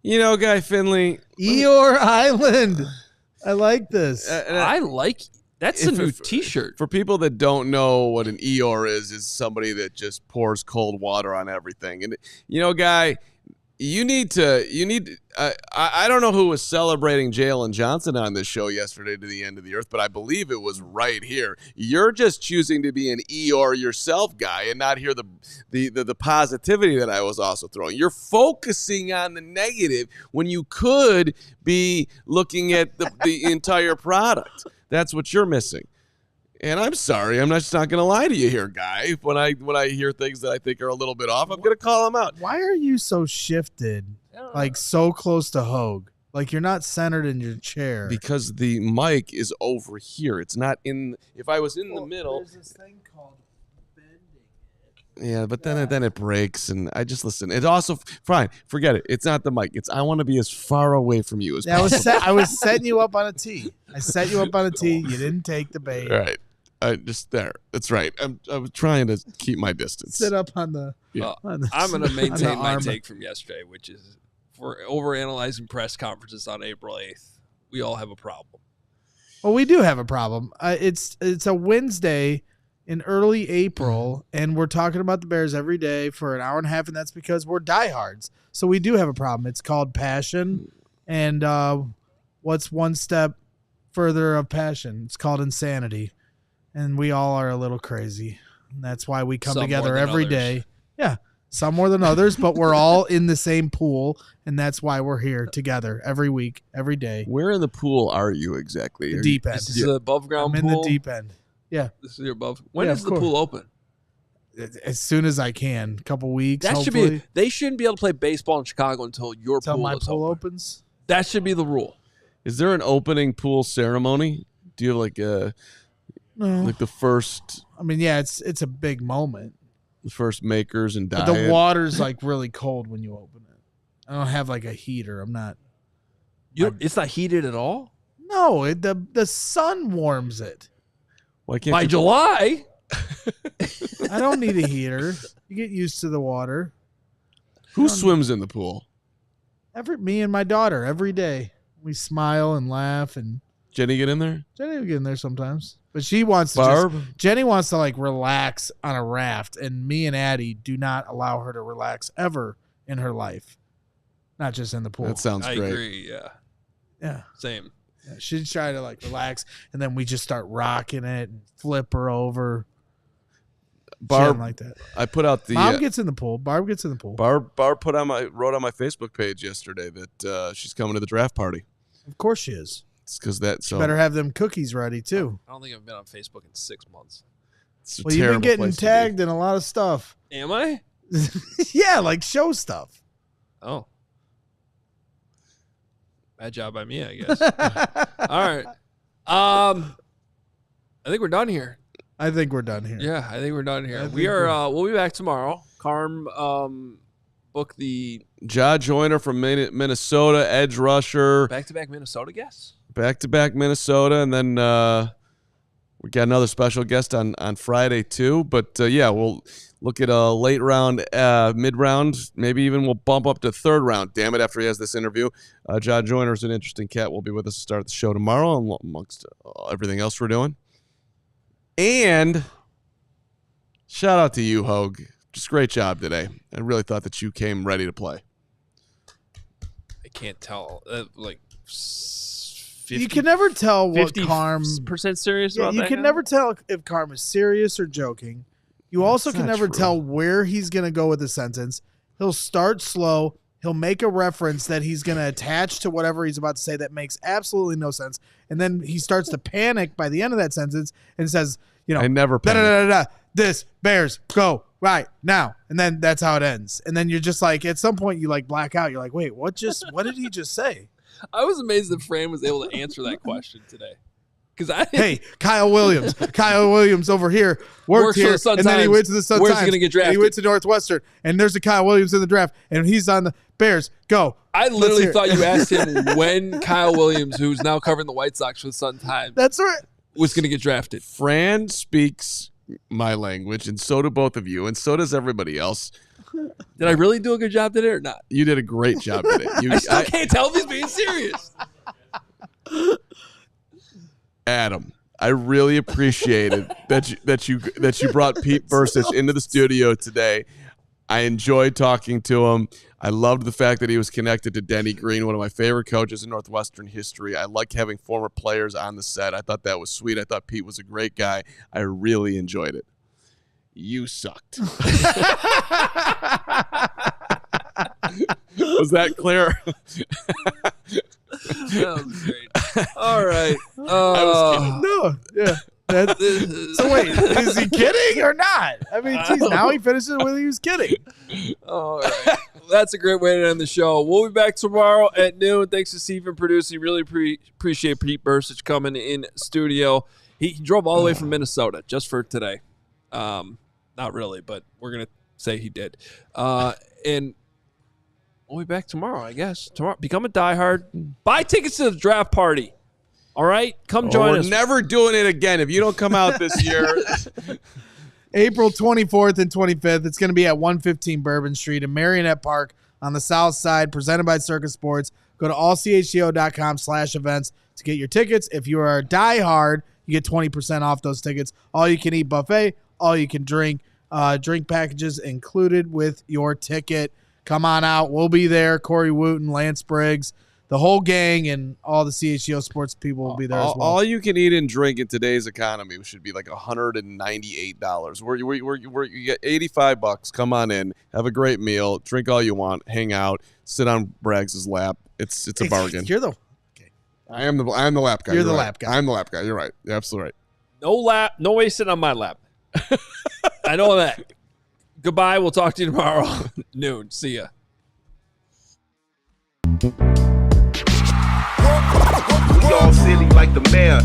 Guy Finley. Eeyore Island. I like this. That's a new T-shirt. For people that don't know what an Eeyore is somebody that just pours cold water on everything. And, Guy, You need. I don't know who was celebrating Jalen Johnson on this show yesterday to the end of the earth, but I believe it was right here. You're just choosing to be an Eeyore yourself guy and not hear the positivity that I was also throwing. You're focusing on the negative when you could be looking at the entire product. That's what you're missing. And I'm sorry, I'm just not going to lie to you here, Guy. When I hear things that I think are a little bit off, I'm going to call them out. Why are you so shifted, like so close to Hoge? Like you're not centered in your chair. Because the mic is over here. It's not in. If I was in the middle. There's this thing called bending it. Yeah, but then it breaks, and I just listen. It also fine. Forget it. It's not the mic. I want to be as far away from you as possible. I was setting you up on a tee. I set you up on a tee. You didn't take the bait. All right. Just there. That's right. I was trying to keep my distance. Sit up on the. Yeah. I'm going to maintain my take from yesterday, which is for overanalyzing press conferences on April 8th. We all have a problem. Well, we do have a problem. It's a Wednesday in early April, and we're talking about the Bears every day for an hour and a half, and that's because we're diehards. So we do have a problem. It's called passion, and what's one step further of passion? It's called insanity. And we all are a little crazy. And that's why we come together every day. Yeah, some more than others, but we're all in the same pool, and that's why we're here together every week, every day. Where in the pool are you exactly? The deep end. This is the above ground pool? I'm in the deep end. Yeah. This is your above. When is the pool open? As soon as I can. A couple weeks, that hopefully. Should be. They shouldn't be able to play baseball in Chicago until my pool open. Opens? That should be the rule. Is there an opening pool ceremony? Do you have like a... No. Like the first. I mean, yeah, it's a big moment. The first makers and diet. But the water's like really cold when you open it. I don't have like a heater. I'm not. It's not heated at all? No, the sun warms it. Why can't By July? I don't need a heater. You get used to the water. Who swims in the pool? Me and my daughter every day. We smile and laugh and. Jenny get in there? Jenny will get in there sometimes. But she wants to Jenny wants to like relax on a raft, and me and Addie do not allow her to relax ever in her life. Not just in the pool. That sounds great. I agree, yeah. Yeah. Same. Yeah, she'd try to like relax, and then we just start rocking it and flip her over. Barb like that. I put out the Mom gets in the pool. Barb gets in the pool. Barb wrote on my Facebook page yesterday that she's coming to the draft party. Of course she is. It's because that so better have them cookies ready too. I don't think I've been on Facebook in 6 months. Well, you've been getting tagged in a lot of stuff. Am I? Yeah, like show stuff. Oh. Bad job by me, I guess. All right. I think we're done here. I think we're done here. Yeah, I think we're done here. We'll be back tomorrow. Carm book the Ja Joyner from Minnesota, edge rusher. Back-to-back Minnesota guests? Back-to-back Minnesota, and then we got another special guest on Friday too. But yeah, we'll look at a late round, mid-round, maybe even we'll bump up to third round. Damn it, after he has this interview. Ja Joyner's an interesting cat. Will be with us to start the show tomorrow amongst everything else we're doing. And shout out to you, Hoge. Just great job today. I really thought that you came ready to play. I can't tell. Like 50, you can never tell what 50% serious about that. You can never tell if Carm is serious or joking. You also can never tell where he's going to go with the sentence. He'll start slow. He'll make a reference that he's going to attach to whatever he's about to say that makes absolutely no sense. And then he starts to panic by the end of that sentence and says, I never panic. This Bears go right now. And then that's how it ends. And then you're just like, at some point you like black out. You're like, wait, what did he just say? I was amazed that Fran was able to answer that question today. Hey, Kyle Williams. Kyle Williams over here worked here, and then he went to the Sun Where's Times. He going to get drafted? He went to Northwestern, and there's a Kyle Williams in the draft, and he's on the Bears. Go. I literally thought you asked him when Kyle Williams, who's now covering the White Sox for the Sun Times, that's right, was going to get drafted. Fran speaks my language, and so do both of you, and so does everybody else. Did I really do a good job today or not? You did a great job today. I still can't tell if he's being serious. Adam, I really appreciated that you brought Pete Bercich into the studio today. I enjoyed talking to him. I loved the fact that he was connected to Denny Green, one of my favorite coaches in Northwestern history. I like having former players on the set. I thought that was sweet. I thought Pete was a great guy. I really enjoyed it. You sucked. Was that clear? That was great. All right. I was kidding. No, yeah. So wait, is he kidding or not? I mean, geez, now he finishes with he was kidding. All right. That's a great way to end the show. We'll be back tomorrow at noon. Thanks to Stephen producing. Really appreciate Pete Bercich coming in studio. He drove all the way from Minnesota just for today. Not really, but we're going to say he did. And we'll be back tomorrow, I guess. Tomorrow, become a diehard. Buy tickets to the draft party. All right? Come join us. We're never doing it again if you don't come out this year. April 24th and 25th. It's going to be at 115 Bourbon Street in Marionette Park on the south side, presented by Circus Sports. Go to allchgo.com/events to get your tickets. If you are a diehard, you get 20% off those tickets. All you can eat buffet, all you can drink. Drink packages included with your ticket. Come on out. We'll be there. Corey Wooten, Lance Briggs, the whole gang, and all the CHGO sports people will be there as well. All you can eat and drink in today's economy should be like $198. Where you get $85. Come on in, have a great meal, drink all you want, hang out, sit on Braggs' lap. It's a bargain. You're the okay. I am the lap guy. You're the right. lap guy. I'm the lap guy. You're right. You're absolutely right. No way sitting on my lap. I know that. Goodbye. We'll talk to you tomorrow noon. See ya. We all silly like the mayor.